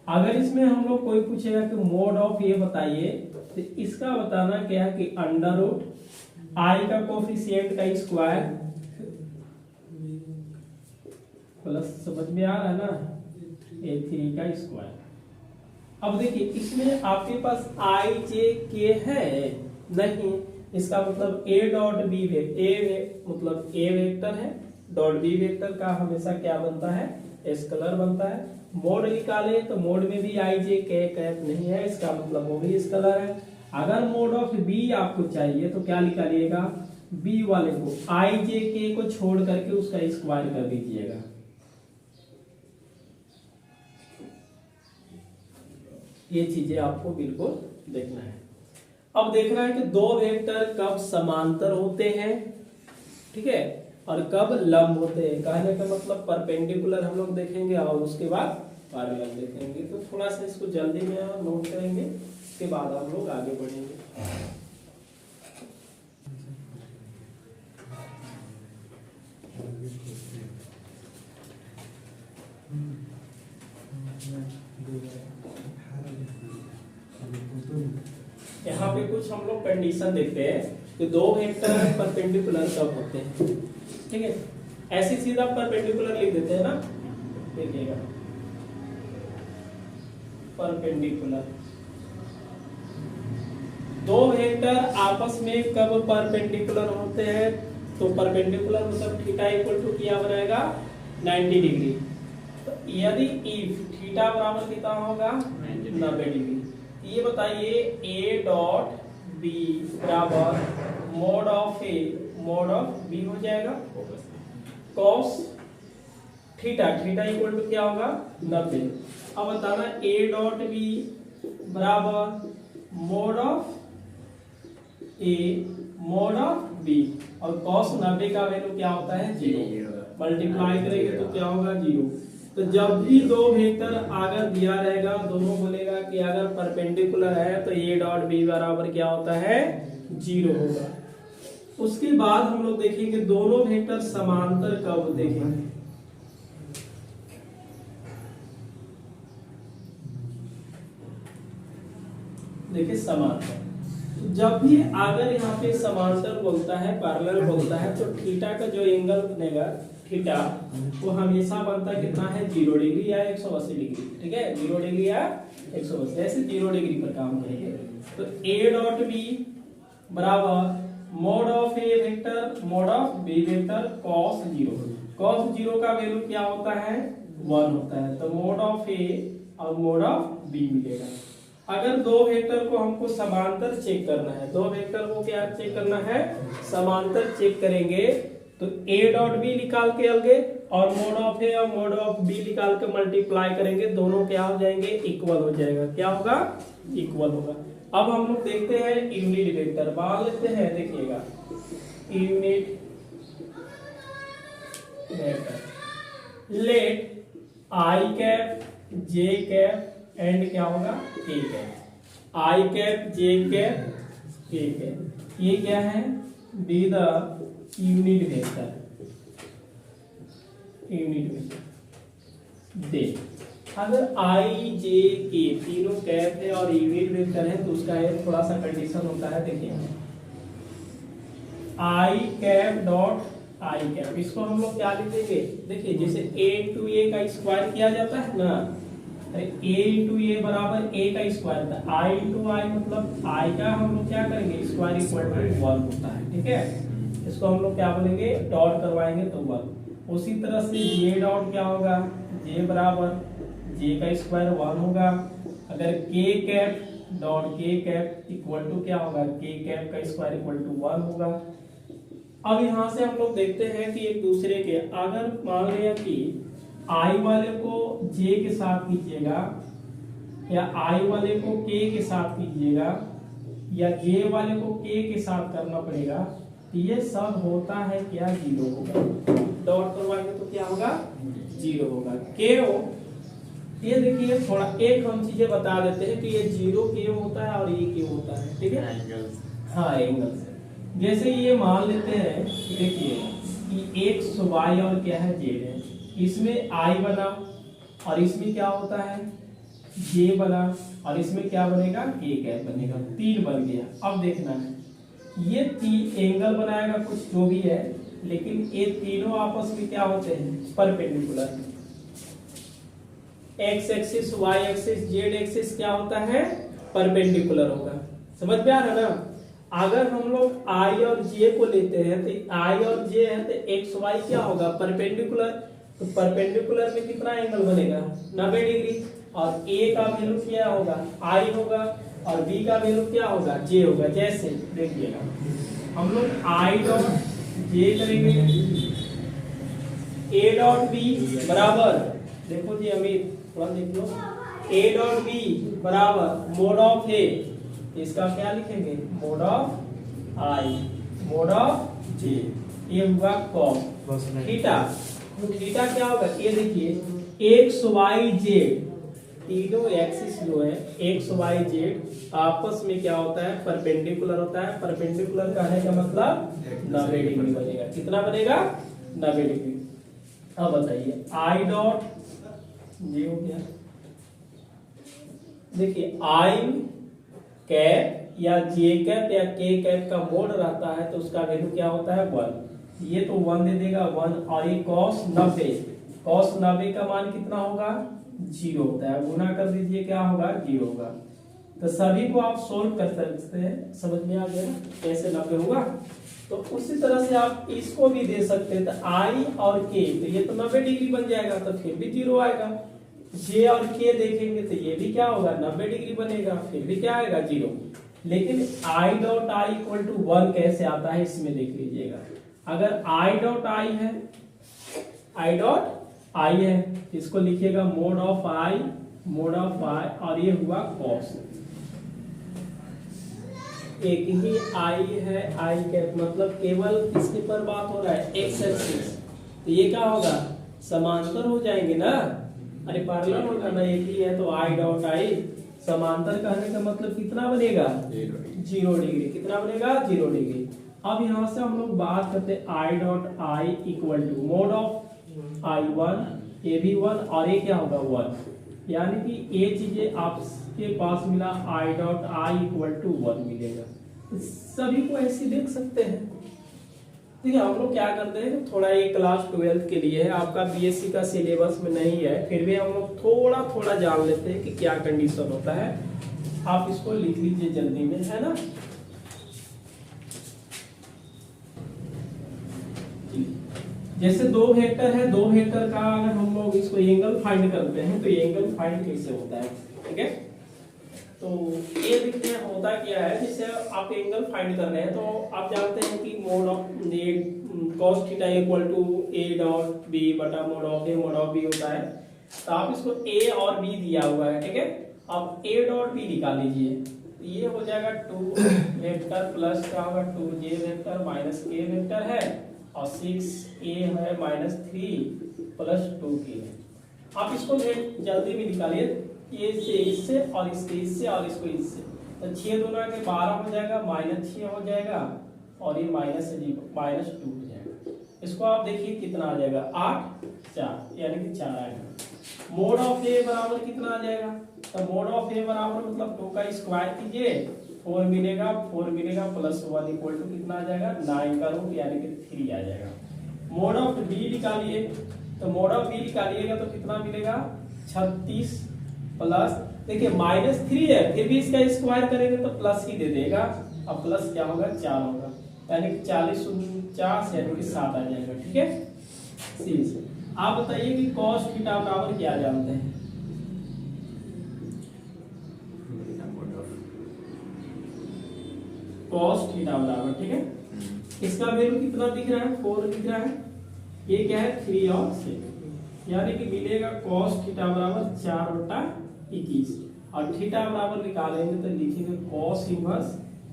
अगर इसमें हम लोग कोई पूछेगा कि मोड ऑफ ए बताइए, तो इसका बताना क्या है कि अंडर रूट आई का कोफिशिएंट का स्क्वायर प्लस, समझ में आ रहा है ना, a3 का स्क्वायर। अब देखिए इसमें आपके पास आई जे के है नहीं, इसका मतलब ए डॉट बी मतलब ए वेक्टर है डॉट बी वेक्टर का हमेशा क्या बनता है, स्केलर बनता है। मोड निकाले तो मोड में भी आई जे के कैप नहीं है, इसका मतलब वो भी स्केलर है। अगर मोड ऑफ बी आपको चाहिए तो क्या निकालिएगा, बी वाले को आई जे के को छोड़ करके उसका स्क्वायर कर दीजिएगा। ये चीजें आपको बिल्कुल देखना है। अब देखना है कि दो वेक्टर कब समांतर होते हैं, ठीक है, और कब लंब होते हैं। कहने का मतलब परपेंडिकुलर हम लोग देखेंगे और उसके बाद पैरेलल देखेंगे। तो थोड़ा सा इसको जल्दी में नोट करेंगे, उसके बाद हम लोग आगे बढ़ेंगे। यहाँ पे कुछ हम लोग कंडीशन देखते हैं कि दो वेक्टर परपेंडिकुलर कब होते हैं, ठीक है। ऐसे सीधा परपेंडिकुलर लिख देते हैं ना, देखिएगा परपेंडिकुलर। दो वेक्टर आपस में कब परपेंडिकुलर होते हैं, तो परपेंडिकुलर मतलब थीटा इक्वल टू क्या बनाएगा, 90 डिग्री। तो यदि इफ थीटा बराबर कितना होगा, 90 डिग्री, ये बताइए ए डॉट बी बराबर mod of A mod of b हो जाएगा cos theta, theta equal to क्या होगा, 90। अब बताना ए डॉट बी बराबर mod of A mod of b, और कॉस 90 का वैल्यू क्या होता है, 0। मल्टीप्लाई करेंगे तो क्या होगा, 0। तो जब भी दो वेक्टर अगर दिया रहेगा, दोनों बोलेगा कि अगर परपेंडिकुलर है तो ए डॉट बी बराबर क्या होता है, 0 होगा। उसके बाद हम लोग देखेंगे दोनों वेक्टर समांतर कब देखेंगे। देखिए समांतर, जब भी अगर यहाँ पे समांतर बोलता है, पैरेलल बोलता है, तो थीटा का जो एंगल बनेगा, थीटा वो हमेशा बनता है कितना है, 0 डिग्री या 180 डिग्री, ठीक है, 0 डिग्री या 180, ऐसे 0 डिग्री पर काम करेंगे। तो ए डॉट बी बराबर mod of a vector mod of b vector cos 0। Cos 0 का वैल्यू क्या होता है, 1 होता है। तो मोड ऑफ ए और मोड ऑफ बी मिलेगा। अगर दो वेक्टर को हमको समांतर चेक करना है, दो वेक्टर को क्या चेक करना है, समांतर चेक करेंगे, तो ए डॉट बी निकाल के अलगे और मोड ऑफ ए और मोड ऑफ बी निकाल के मल्टीप्लाई करेंगे, दोनों क्या हो जाएंगे, इक्वल हो जाएगा। क्या होगा, इक्वल होगा। अब हम लोग देखते हैं यूनिट वेक्टर, मान लेते हैं, देखिएगा unit vector let i cap j cap and क्या होगा, k cap. I cap j cap k cap, ये क्या है, be the unit vector. Unit vector they अगर आई जे के तीनों कैप है और यूनिट वेक्टर है तो उसका एक थोड़ा सा कंडीशन होता है। देखिए आई कैप डॉट आई कैप, इसको हम लोग क्या लिखेंगे, देखिए जैसे a इंटू ए का स्क्वायर किया जाता है ना, ए इंटू ए बराबर ए का स्क्वायर था, आई इंटू आई मतलब आई का हम लोग क्या करेंगे, स्क्वायर इक्वल टू 1 होता है, ठीक है। इसको हम लोग क्या बोलेंगे, डॉट करवाएंगे तो 1। उसी तरह से जे डॉट क्या होगा, जे बराबर जे का स्क्वायर 1 होगा। अगर के कैप डॉट के कैप इक्वल टू क्या होगा, के कैप का स्क्वायर इक्वल टू 1 होगा। अब यहाँ से हम लोग देखते हैं कि एक दूसरे के, अगर मान लिया कि आई वाले को जे के साथ कीजिएगा या आई वाले को के के साथ कीजिएगा या जे वाले को के के साथ करना पड़ेगा, तो ये सब होता है क्या, 0 होगा। डॉट करवाएंगे तो क्या होगा, 0 होगा। क्यों, ये देखिए थोड़ा एक हम चीजें बता देते हैं कि ये 0 क्यों होता है और ये क्यों होता है, ठीक है। हाँ, एंगल से जैसे ये मान लेते हैं, देखिए कि एक्स वाई और क्या है, जेड है, इसमें आई बना और इसमें क्या होता है, जे बना और इसमें क्या बनेगा, के कैप बनेगा, 3 बन गया। अब देखना है ये 3 एंगल बनाएगा कुछ जो भी है, लेकिन ये तीनों आपस में क्या होते हैं, perpendicular. X axis y axis z axis क्या होता है, परपेंडिकुलर होगा। समझ में आ रहा है ना। अगर हम लोग आई और जे को लेते हैं तो आई और जे है तो एक्स वाई क्या होगा, परपेंडिकुलर। तो परपेंडिकुलर में कितना एंगल बनेगा, 90 डिग्री। और ए का वैल्यू क्या होगा, आई होगा, और बी का वैल्यू क्या होगा, जे होगा। जैसे देखिएगा हम लोग आई डॉट जे करेंगे, ए डॉट बी बराबर, देखो जी अमित थोड़ा देख लो, ए डॉट बी बराबर मोड ऑफ ए, इसका क्या लिखेंगे, mod of i mod of j, ये हुआ कॉस थीटा। तो थीटा क्या होगा, ये देखिए एक्स वाई जेड, तीनों एक्सिस जो है एक्स वाई जेड आपस में क्या होता है, परपेंडिकुलर होता है। परपेंडिकुलर कहने का मतलब 90 डिग्री बनेगा। कितना बनेगा, 90 डिग्री। अब बताइए आई डॉट जे हो गया, देखिए आई कैप या जे कैप या के कैप का मोड रहता है तो उसका वैल्यू क्या होता है, 1। ये तो 1 दे देगा 1, और ये cos 90, cos 90 का मान कितना होगा, 0 होता है। गुना कर दीजिए, क्या होगा, 0 होगा। तो सभी को आप सोल्व कर सकते हैं। समझ में आ गया कैसे 90 होगा। तो उसी तरह से आप इसको भी दे सकते हैं। तो आई और के, तो ये तो 90 डिग्री बन जाएगा, तो फिर भी 0 आएगा। जे और के देखेंगे तो ये भी क्या होगा, 90 डिग्री बनेगा, फिर भी क्या आएगा, 0। लेकिन i dot i equal to 1 कैसे आता है, इसमें देख लीजिएगा। अगर आई डॉट आई है, आई डॉट आई है, इसको लिखिएगा mod of i, mod of i, और ये हुआ कॉस। एक ही आई है, आई कैप, मतलब केवल किसके पर बात हो रहा है, एक्स एक्सिस। तो ये क्या होगा, समांतर हो जाएंगे ना। अरे पैरेलल होगा ना, एक ही है तो आई डॉट आई। समांतर कहने का मतलब कितना बनेगा, 0 डिग्री। कितना बनेगा, 0 डिग्री। अब यहाँ से हम लोग बात करते हैं i dot i equal to mod of i 1, ये भी 1, और ये क्या होगा, 1। यानी कि ये चीजें आपके पास मिला, i dot i equal to 1 मिलेगा। तो सभी को ऐसे देख सकते हैं। ठीक है, हम लोग क्या करते हैं, थोड़ा ये क्लास 12 के लिए है, आपका बीएससी का सिलेबस में नहीं है, फिर भी हम लोग थोड़ा थोड़ा जान लेते हैं कि क्या कंडीशन होता है। आप इसको लिख लीजिए जल्दी में, है ना। जैसे दो वेक्टर है, दो वेक्टर का अगर हम लोग इसको एंगल फाइंड करते हैं तो एंगल फाइंड कैसे होता है, ठीक है। तो ये देखते हैं होता क्या है। जैसे आप एंगल फाइंड कर रहे हैं तो आप जानते हैं कि mod of cos theta equal to a dot b बटा mod of a mod of b होता है। तो आप इसको a और b दिया हुआ है, ठीक है। अब a डॉट b निकाल लीजिए, ये हो जाएगा 2 वेक्टर प्लस क्या होगा 2j vector minus k vector है, और 6a है माइनस 3 प्लस 2k। आप इसको जल्दी में निकालिए, ये से इससे और इसके इससे और इसको इससे, तो 6 दूना के 12 हो जाएगा, माइनस 6 हो जाएगा, और ये माइनस 2 हो जाएगा। इसको आप देखिए कितना आ जाएगा, 8 4, यानी कि 4 आएगा। मोड ऑफ ए बराबर कितना आ जाएगा, तो मोड ऑफ ए बराबर मतलब 2 का स्क्वायर कीजिए, 4 मिलेगा, 4 मिलेगा प्लस 1 इक्वल टू कितना आ जाएगा, 9 का रूट यानी कि 3 आ जाएगा। मोड ऑफ बी निकालिए, तो मोड ऑफ बी निकालिएगा तो कितना मिलेगा, 36 प्लस, देखिए माइनस 3 है, फिर भी इसका स्क्वायर करेंगे तो प्लस ही दे देगा। अब प्लस क्या होगा, 4 होगा, यानी कि 40 49 यानी कि 7 आ जाएगा, ठीक है। सी आप बताइए कि cos थीटा बराबर क्या जानते हैं, cos थीटा बराबर, ठीक है। इसका वैल्यू कितना दिख रहा है, 4 दिख रहा है, ये क्या है 3 और 6, यानी कि मिलेगा cos थीटा बराबर 4/21, और थीटा बराबर निकालेंगे तो लिखेंगे cos इनवर्स,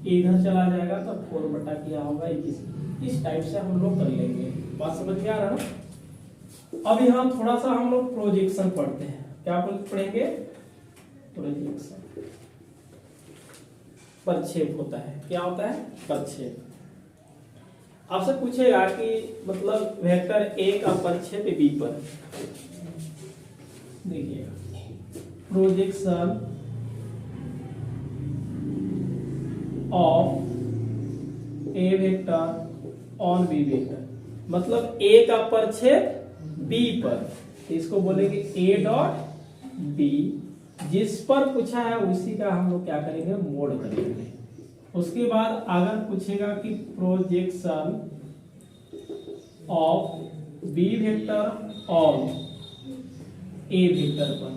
इधर चला जाएगा तो 4 क्या होगा 21। इस टाइप से हम लोग कर लेंगे। बात समझ में आ रहा है। अब यहाँ थोड़ा सा हम लोग प्रोजेक्शन पढ़ते हैं। क्या पढ़ेंगे, प्रोजेक्शन, प्रक्षेप होता है। क्या होता है, प्रक्षेप। आपसे पूछेगा कि मतलब वेक्टर ए का प्रक्षेप बी पर, देखिएगा projection of a vector on b vector, मतलब ए का प्रक्षेप बी पर, तो इसको बोलेंगे ए डॉट बी। जिस पर पूछा है उसी का हम लोग क्या करेंगे, मोड करेंगे। उसके बाद अगर पूछेगा कि projection of b vector on a vector पर,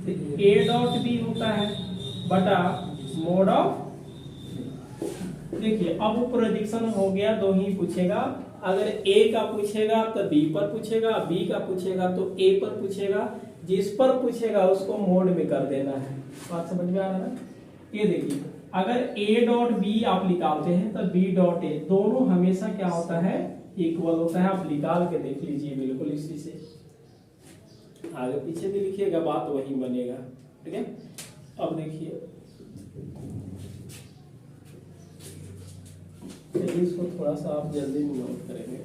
तो ए डॉट बी होता है बटा मोड ऑफ, देखिए अब वो प्रोजेक्शन हो गया, दो ही पूछेगा। अगर ए का पूछेगा तो बी पर पूछेगा, बी का पूछेगा तो ए पर पूछेगा, जिस पर पूछेगा उसको मोड में कर देना है। बात समझ में आ रहा है ना? ये देखिए अगर ए डॉट बी आप निकालते हैं तो बी डॉट ए दोनों हमेशा क्या होता है, इक्वल होता है। आप निकाल के देख लीजिए, बिल्कुल इसी से आगे पीछे भी लिखिएगा, बात वही बनेगा। ठीक है, अब देखिए इसको थोड़ा सा आप जल्दी नोट करेंगे,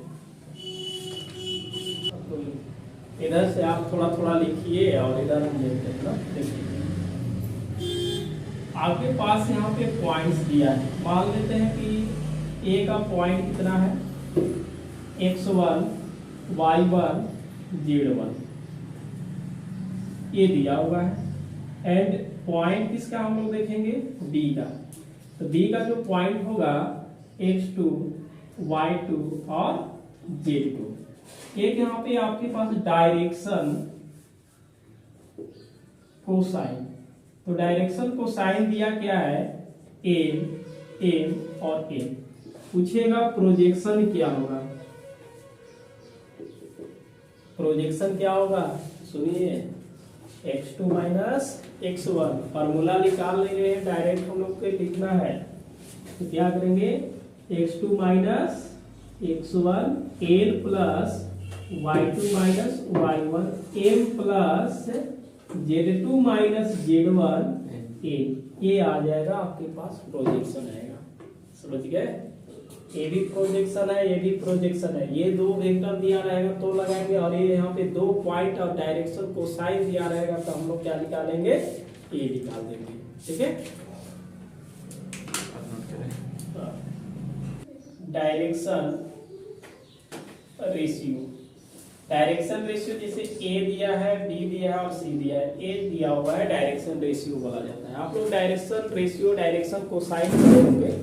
तो इधर से आप थोड़ा थोड़ा लिखिए और इधर हम देखते हैं ना। देखिए आपके पास यहाँ पे पॉइंट्स दिया है, मान लेते हैं कि ए का पॉइंट कितना है, x1 y1 z1 ये दिया हुआ है। एंड पॉइंट किसका हम लोग देखेंगे, b का, तो b का जो पॉइंट होगा x2 y2 और z2। एक यहाँ पे आपके पास डायरेक्शन कोसाइन, तो डायरेक्शन कोसाइन दिया क्या है, एम और एम। पूछेगा प्रोजेक्शन क्या होगा, प्रोजेक्शन क्या होगा, सुनिए x2 माइनस x1, फार्मूला निकाल लेंगे, डायरेक्ट हम लोग को लिखना है, तो क्या करेंगे x2 minus x1 l plus y2 minus y1 m plus z2 minus z1 a, ये आ जाएगा आपके पास प्रोजेक्शन आएगा। समझ गए, ये भी प्रोजेक्शन है, ये भी प्रोजेक्शन है। ये दो वेक्टर दिया रहेगा तो लगाएंगे, और ये यहाँ पे दो पॉइंट और डायरेक्शन कोसाइन दिया रहेगा तो हम लोग क्या निकालेंगे, ये निकाल देंगे। ठीक है, डायरेक्शन रेशियो, डायरेक्शन रेशियो जैसे ए दिया है, बी दिया है और सी दिया है, ए दिया हुआ है, डायरेक्शन रेशियो बोला जाता है। आप लोग डायरेक्शन रेशियो डायरेक्शन कोसाइन करेंगे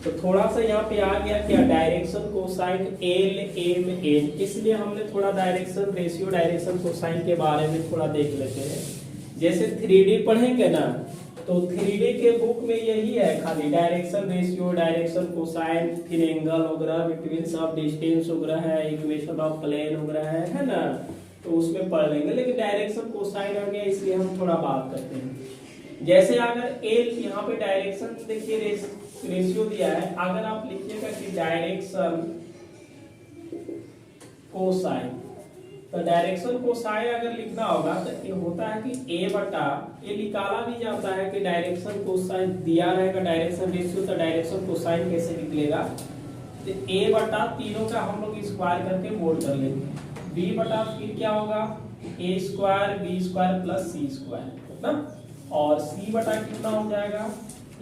तो थोड़ा सा यहाँ पे आ गया क्या, direction cosine l m n, इसलिए हमने थोड़ा डायरेक्शन रेशियो डायरेक्शन कोसाइन के बारे में थोड़ा देख लेते हैं। जैसे 3D पढ़ेंगे ना, तो 3D के बुक में यही है खाली, डायरेक्शन रेशियो डायरेक्शन कोसाइन, फिर एंगल वगैरह, बिटवीन सब डिस्टेंस वगैरह है, इक्वेशन ऑफ प्लेन वगैरह है ना, तो उसमें पढ़ लेंगे। लेकिन डायरेक्शन कोसाइन आ गया इसलिए हम थोड़ा बात करते हैं। जैसे अगर एल यहाँ पे डायरेक्शन देखिए रेशियो दिया है, अगर आप लिखिएगा कि डायरेक्शन कोसाइन, तो डायरेक्शन कोसाइन अगर लिखना होगा तो ये होता है कि ए बटा, ये निकाला भी जाता है कि डायरेक्शन कोसाइन दिया रहेगा डायरेक्शन रेशियो, तो डायरेक्शन कोसाइन कैसे निकलेगा, तो ए बटा तीनों का हम लोग स्क्वायर करके मोड कर लेंगे, बी बटा फिर क्या होगा a square b square plus c square ना, और सी बटा कितना हो जाएगा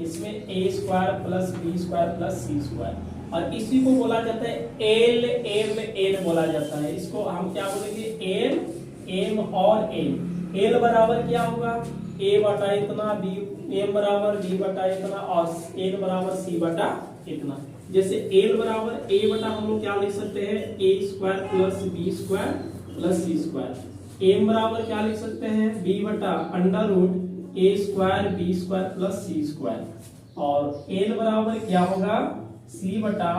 इसमें a square plus b square plus c square, और इसी को बोला जाता है एल एम एन बोला जाता है। इसको हम क्या बोलेंगे, एल एम और एन। एल बराबर क्या होगा, ए बटा इतना, बी एम बराबर बी बटा इतना, और एन बराबर सी बटा इतना। जैसे एल बराबर ए बटा हम लोग क्या लिख सकते हैं, ए square plus b square plus c square. M बराबर क्या लिख सकते हैं, बी बटा अंडर रूट ए square b square plus c square, और एल बराबर क्या होगा, सी बटा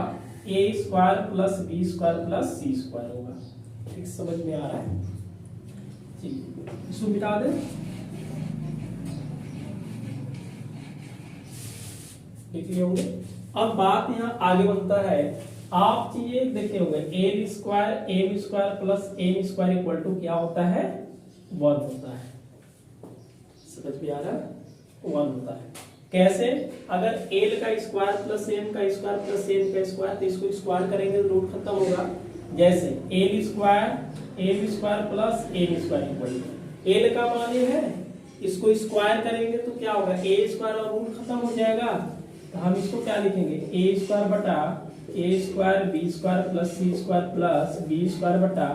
ए square plus b square plus c square होगा। ठीक समझ में आ रहा है, ठीक, इसको मिटा दे, लिख लिए होंगे। अब बात यहाँ आगे बढ़ता है, आप चीजें देखे होंगे, l square m square plus m square equal to क्या होता है, 1 होता है। समझ में आ रहा है, 1 होता है। कैसे, अगर एल का स्क्वायर प्लस एम का स्क्वायर प्लस एम का स्क्वायर, तो इसको स्क्वायर करेंगे तो रूट खत्म होगा। जैसे l square m square plus m square equal to, l का मान ये है, इसको स्क्वायर करेंगे तो क्या होगा, ए स्क्वायर और रूट खत्म हो जाएगा, तो हम इसको क्या लिखेंगे, ए स्क्वायर बटा ए square b square plus c square plus b square बटा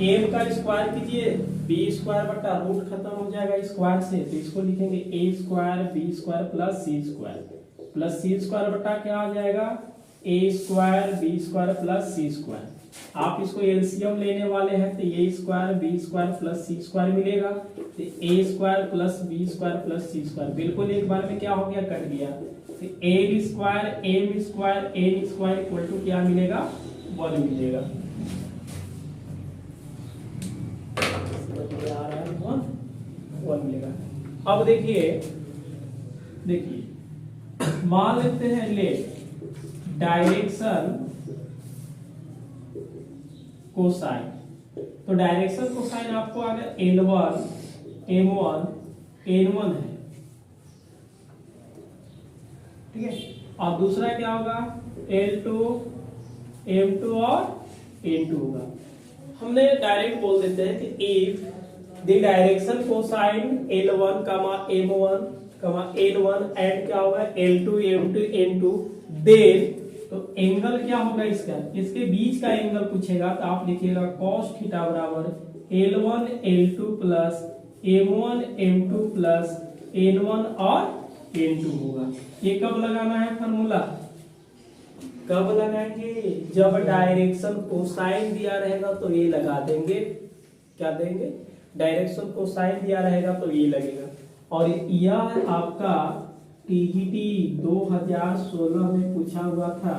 एम का स्क्वायर कीजिए, बी स्क्वायर बटा रूट खत्म हो जाएगा स्क्वायर से, तो इसको लिखेंगे ए square b square plus c square. Plus c square बटा क्या आ जाएगा, ए square b square plus c square. आप इसको एलसीएम लेने वाले हैं तो a square b square plus c square मिलेगा, तो a square plus b square plus c square बिल्कुल एक बार में क्या हो गया, कट गया। तो a square m square n square equal to क्या मिलेगा, 1 मिलेगा। आ रहा है 1 मिलेगा। अब देखिए मान लेते हैं लेट डायरेक्शन कोसाइन, तो डायरेक्शन कोसाइन आपको अगर L1 M1 N1 है, ठीक है। और दूसरा क्या होगा, L2 M2 और N2 होगा। हमने डायरेक्ट बोल देते हैं कि if the direction cosine L1 M1 N1 and क्या होगा L2 M2 N2 देन, तो एंगल क्या होगा इसका, इसके बीच का एंगल पूछेगा तो आप लिखिएगा cos थीटा बराबर L1 L2 plus M1 M2 plus N1 और N2 होगा। ये कब लगाना है फॉर्मूला, कब लगाएंगे, जब डायरेक्शन कोसाइन दिया रहेगा तो ये लगा देंगे, क्या देंगे, डायरेक्शन कोसाइन दिया रहेगा तो ये लगेगा। और यह आपका टीजीटी 2016 में पूछा हुआ था,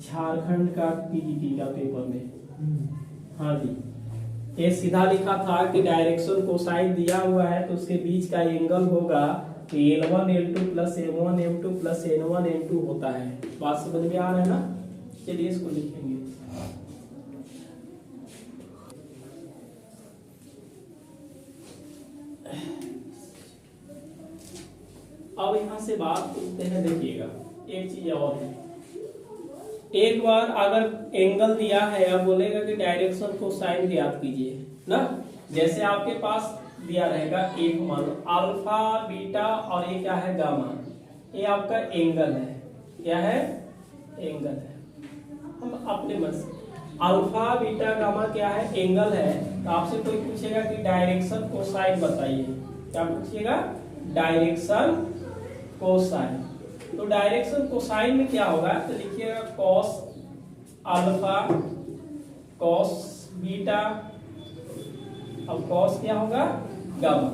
झारखंड का टीजीटी का पेपर में। हाँ जी, ये सीधा लिखा था कि डायरेक्शन कोसाइन दिया हुआ है तो उसके बीच का एंगल होगा तो L1 L2 plus M1 M2 plus N1 N2 होता है। बात समझ में आ रहा है ना, चलिए इसको लिखेंगे। अब यहां से बात करते हैं, देखिएगा एक चीज और है, एक बार अगर एंगल दिया है अब बोलेगा कि डायरेक्शन को साइन ज्ञात कीजिए ना, जैसे आपके पास दिया रहेगा एक मान अल्फा बीटा और ये क्या है गामा, ये आपका एंगल है, क्या है, एंगल है। हम अपने मन से अल्फा बीटा गामा क्या है, एंगल है, तो आपसे कोई पूछेगा कि डायरेक्शन कोसाइन बताइए, क्या पूछिएगा, डायरेक्शन कोसाइन। तो डायरेक्शन कोसाइन में क्या होगा, तो लिखिएगा कॉस अल्फा कॉस बीटा, अब कॉस क्या होगा, गामा।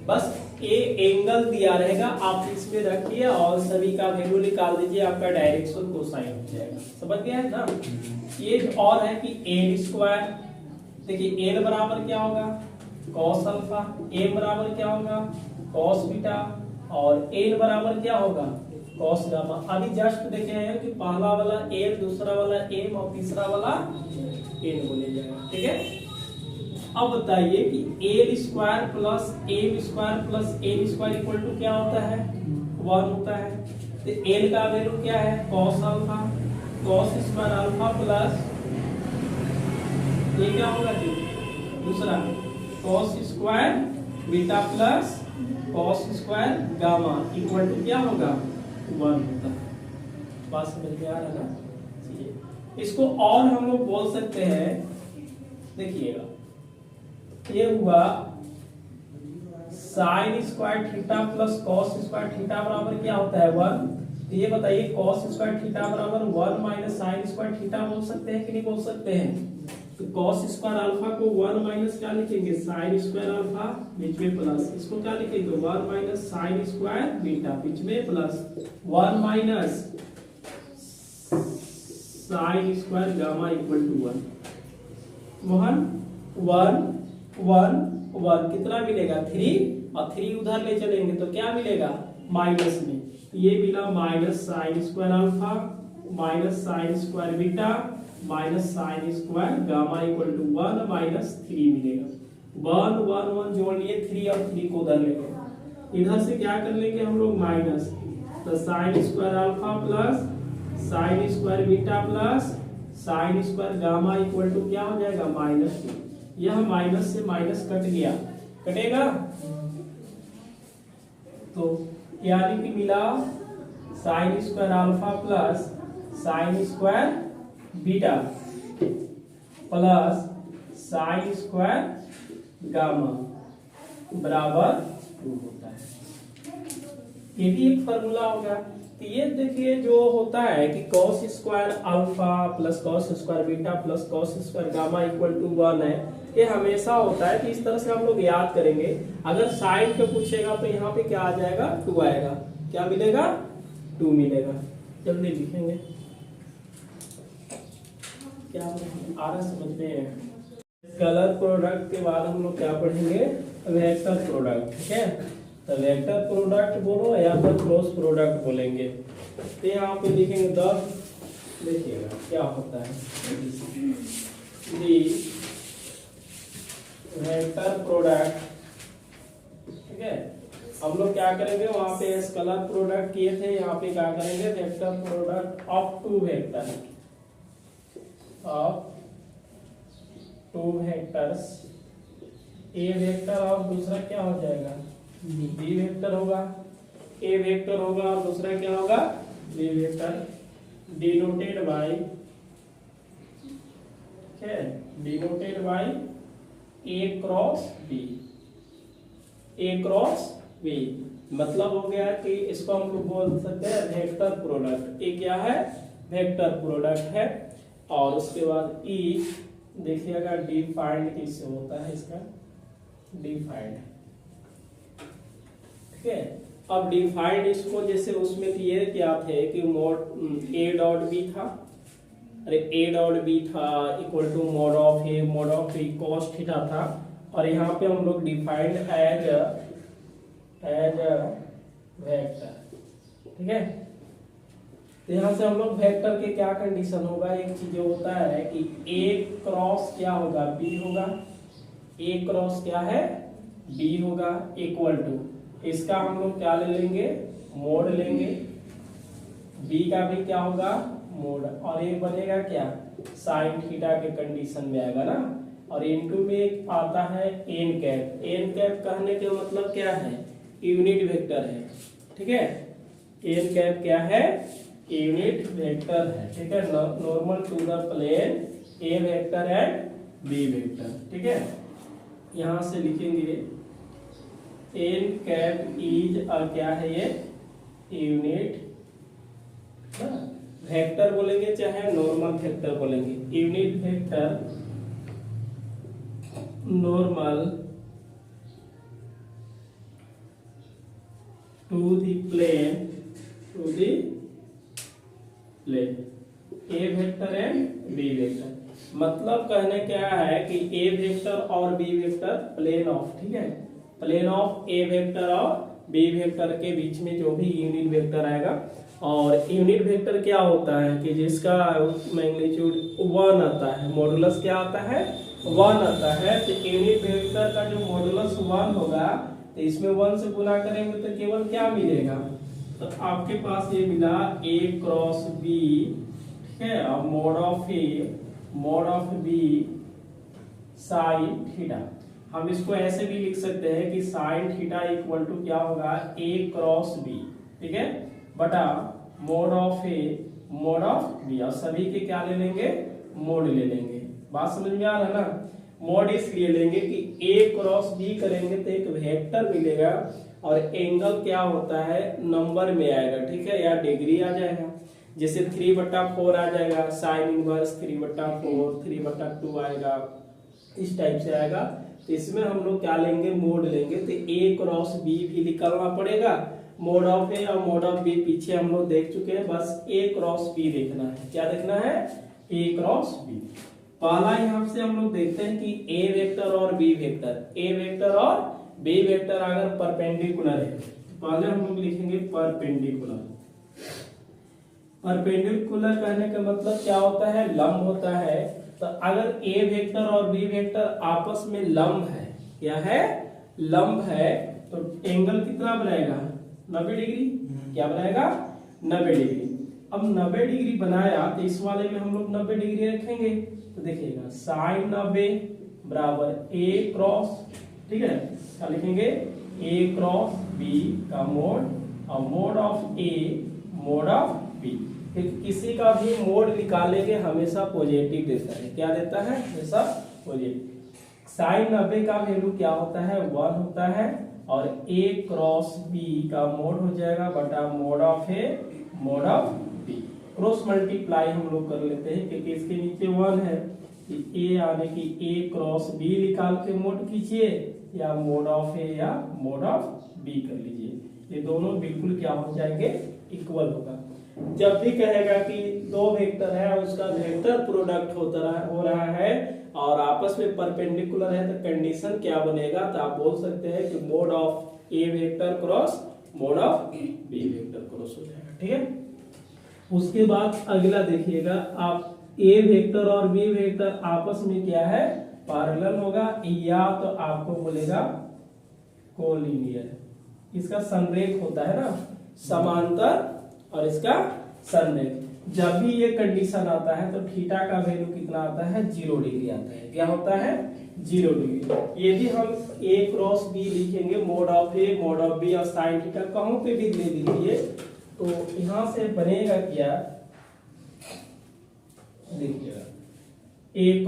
बस ए एंगल दिया रहेगा, आप इसमें रखिए और सभी का वैल्यू निकाल दीजिए, आपका डायरेक्शन कोसाइन हो जाएगा। समझ गया है ना। ये और है कि एल स्क्वायर, देखिए एल बराबर क्या होगा, कॉस अल्फा, एम बराबर क्या होगा, कॉस बीटा, और एन बराबर क्या होगा, कॉस गामा। अभी जस्ट देखे हैं कि पहला वाला एल, दूसरा वाला एम और तीसरा वाला एन बोले जाएगा, ठीक है। अब बताइए कि l square plus m square plus n square equal to क्या होता है, 1 होता है। तो एल का वैल्यू क्या है, cos alpha, cos square alpha plus ये क्या होगा जी, दूसरा cos square beta plus cos square gamma equal to क्या होगा, 1 होता है। बात समझ में आ रहा है ना। इसको और हम लोग बोल सकते हैं, देखिएगा ये हुआ sine square theta plus cos square theta बराबर क्या होता है, 1। तो ये बताइए कॉस स्क्वायर थीटा बराबर 1 माइनस साइन स्क्वायर थीटा बोल सकते हैं कि नहीं बोल सकते हैं। तो कॉस स्क्वायर अल्फा को 1 माइनस क्या लिखेंगे, साइन स्क्वायर अल्फा, बीच में प्लस, इसको क्या लिखेंगे 1 माइनस साइन स्क्वायर बीटा, बीच में plus 1 minus sine square gamma equal to 1। 1 कितना मिलेगा, 3, और 3 उधर ले चलेंगे तो क्या मिलेगा, माइनस में, ये मिला minus sine square alpha minus sine square beta minus sine square gamma equal to 1 minus 3 मिलेगा। 1 1 1 जोड़ लिए, 3 और 3 को उधर ले गए, इधर से क्या कर लेंगे हम लोग माइनस, तो sine square alpha plus sine square beta plus sine square gamma equal to क्या हो जाएगा, माइनस 2। यह माइनस से माइनस कट गया, कटेगा, तो यानी कि मिला sign square alpha plus sine square beta plus sine square gamma बराबर 2 होता है। ये भी एक फॉर्मूला होगा। तो ये देखिए जो होता है कि cos square alpha plus cos square beta plus cos square gamma equal to 1 है, ये हमेशा होता है। तो इस तरह से हम लोग याद करेंगे। अगर साइन पे पूछेगा तो यहाँ पे क्या आ जाएगा, 2 आएगा। क्या मिलेगा, 2 मिलेगा। जल्दी लिखेंगे, क्या आ रहा समझ में। स्केलर प्रोडक्ट के बाद हम लोग क्या पढ़ेंगे, वेक्टर प्रोडक्ट। ठीक है, तो वेक्टर प्रोडक्ट बोलो या फिर क्रॉस प्रोडक्ट बोलेंगे। तो यहाँ पे लिखेंगे 10, देखिएगा क्या होता है, वेक्टर प्रोडक्ट। ठीक है, हम लोग क्या करेंगे, वहां पे स्केलर प्रोडक्ट किए थे, यहाँ पे क्या करेंगे, vector product of 2 vector, of 2 vectors. A vector और दूसरा क्या हो जाएगा, बी वेक्टर होगा। ए वेक्टर होगा और दूसरा क्या होगा, बी वेक्टर, डिनोटेड बाय, ठीक है, denoted by a cross b. A cross b मतलब हो गया कि इसको हम लोग बोल सकते हैं वेक्टर प्रोडक्ट। ए क्या है, वेक्टर प्रोडक्ट है। और उसके बाद ई देखिएगा डिफाइंड किससे होता है, इसका डिफाइंड। ठीक है, अब डिफाइंड इसको जैसे उसमें ये क्या थे कि मोड ए डॉट बी था, अरे ए डॉट बी था equal to mod of a cos theta था। और यहाँ पे हम लोग डिफाइंड एज वेक्टर। ठीक है, तो यहाँ से हम लोग वेक्टर के क्या कंडीशन होगा, एक चीज होता है कि ए क्रॉस क्या होगा, बी होगा। ए क्रॉस क्या है, बी होगा, इक्वल टू इसका हम लोग क्या ले लेंगे, मोड लेंगे। बी का भी क्या होगा, मोड। और ये बनेगा क्या, साइन थीटा के कंडीशन में आएगा ना। और इनटू में आता है एन कैप। एन कैप कहने के मतलब क्या है, यूनिट वेक्टर है। ठीक है, एन कैप क्या है, यूनिट वेक्टर है। ठीक है, normal to the plane a vector and B vector. ठीक है, यहां से लिखेंगे एन कैप इज क्या है, ये यूनिट वेक्टर बोलेंगे चाहे नॉर्मल वेक्टर बोलेंगे। Unit vector normal to the plane, to the plane a vector and B vector. मतलब कहने क्या है कि ए वेक्टर और बी वेक्टर प्लेन ऑफ, ठीक है, प्लेन ऑफ ए वेक्टर और बी वेक्टर के बीच में जो भी यूनिट वेक्टर आएगा। और यूनिट वेक्टर क्या होता है कि जिसका मैग्नीट्यूड 1 आता है, मॉडुलस क्या आता है, 1 आता है। तो यूनिट वेक्टर का जो मॉडुलस 1 होगा, तो इसमें 1 से गुना करेंगे तो केवल क्या मिलेगा, तो आपके पास ये मिला ए क्रॉस बी। ठीक है, और mod of b sine theta. हम इसको ऐसे भी लिख सकते हैं कि साइन थीटा इक्वल टू क्या होगा, ए क्रॉस बी। ठीक है, बटा mod of A mod of b. और सभी के क्या ले लेंगे, मोड ले लेंगे। बात समझ में आ रहा है ना। मोड इसलिए लेंगे कि ए क्रॉस बी करेंगे तो एक वेक्टर मिलेगा और एंगल क्या होता है, नंबर में आएगा। ठीक है, या डिग्री आ जाएगा। जैसे 3/4 आ जाएगा, साइन इनवर्स 3/4, 3/2 आएगा, इस टाइप से आएगा। तो इसमें हम लोग क्या लेंगे, मोड लेंगे। तो ए क्रॉस बी भी निकालना पड़ेगा। मोड ऑफ ए और मोड ऑफ बी पीछे हम लोग देख चुके हैं, बस ए क्रॉस बी देखना है। क्या देखना है, ए क्रॉस बी। पहला यहाँ से हम लोग देखते हैं कि ए वेक्टर और बी वेक्टर, ए वेक्टर और बी वेक्टर अगर परपेंडिकुलर है, पहले हम लोग लिखेंगे परपेंडिकुलर। परपेंडिकुलर कहने का मतलब क्या होता है, लंब होता है। तो अगर ए वेक्टर और बी वेक्टर आपस में लंब है, क्या है, लंब है, तो एंगल कितना बनाएगा, 90 डिग्री। क्या बनाएगा, 90 डिग्री। अब 90 डिग्री बनाया तो इस वाले में हम लोग 90 डिग्री रखेंगे। तो देखिएगा साइन 90 बराबर ए क्रॉस, ठीक है, क्या लिखेंगे, ए क्रॉस बी का मोड और mod of A mod of b. किसी का भी मोड निकालेंगे हमेशा पॉजिटिव देता है। क्या देता है, हमेशा पॉजिटिव। साइन 90 का वैल्यू क्या होता है, 1 होता है और a क्रॉस b का मोड हो जाएगा बटा mod of a mod of b। Cross multiply हम लोग कर लेते हैं क्योंकि इसके नीचे 1 है कि a आने की a क्रॉस b निकाल के मोड कीजिए या मोड ऑफ a या मोड ऑफ b कर लीजिए। ये दोनों बिल्कुल क्या हो जाएंगे, इक्वल होगा। जब भी कहेगा कि दो वेक्टर है उसका वेक्टर प्रोडक्ट हो रहा है और आपस में परपेंडिकुलर है तो कंडीशन क्या बनेगा, तो आप बोल सकते हैं कि mod of a vector cross mod of b vector cross हो जाएगा। ठीक है, उसके बाद अगला देखिएगा आप, ए वेक्टर और बी वेक्टर आपस में क्या है, पैरेलल होगा या तो आपको बोलेगा कोलिनियर। इसका संरेख होता है ना, समांतर और इसका संरेख। जब भी ये कंडीशन आता है तो थीटा का वैल्यू कितना आता है, 0 डिग्री आता है। क्या होता है, 0 डिग्री। यदि हम a क्रॉस b लिखेंगे mod of a mod of b और साइन थीटा कहीं पे भी ले लीजिए तो यहां से बनेगा क्या, देखिएगा a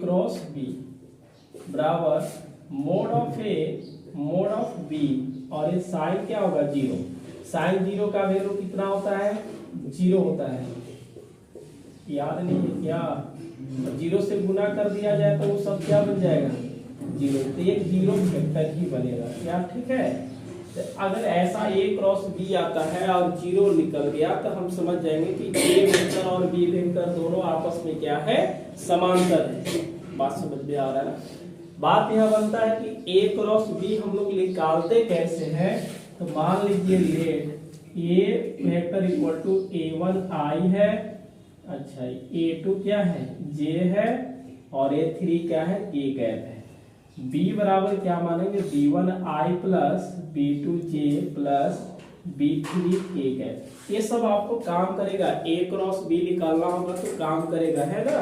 क्रॉस b बराबर mod of a mod of b और ये साइन क्या होगा, 0। साइन 0 का वैल्यू कितना होता है, 0 होता है। याद नहीं है क्या, 0 से गुना कर दिया जाए तो वो सब क्या बन जाएगा, 0। तो एक 0 वेक्टर ही बनेगा क्या, ठीक है। तो अगर ऐसा a क्रॉस b आता है और 0 निकल गया तो हम समझ जाएंगे कि a वेक्टर और b वेक्टर दोनों आपस में क्या है, समांतर है। बात समझ में आ रहा है ना। बात यह बनता है कि a क्रॉस b हम लोग निकालते कैसे हैं, तो मान लीजिए let a vector equal to a1 i है, अच्छा a2 क्या है, j है और a3 क्या है, k कैप है। b बराबर क्या मानेंगे, b1 i plus b2 j plus b3 k cap. ये सब आपको काम करेगा, a क्रॉस b निकालना होगा तो काम करेगा, है ना।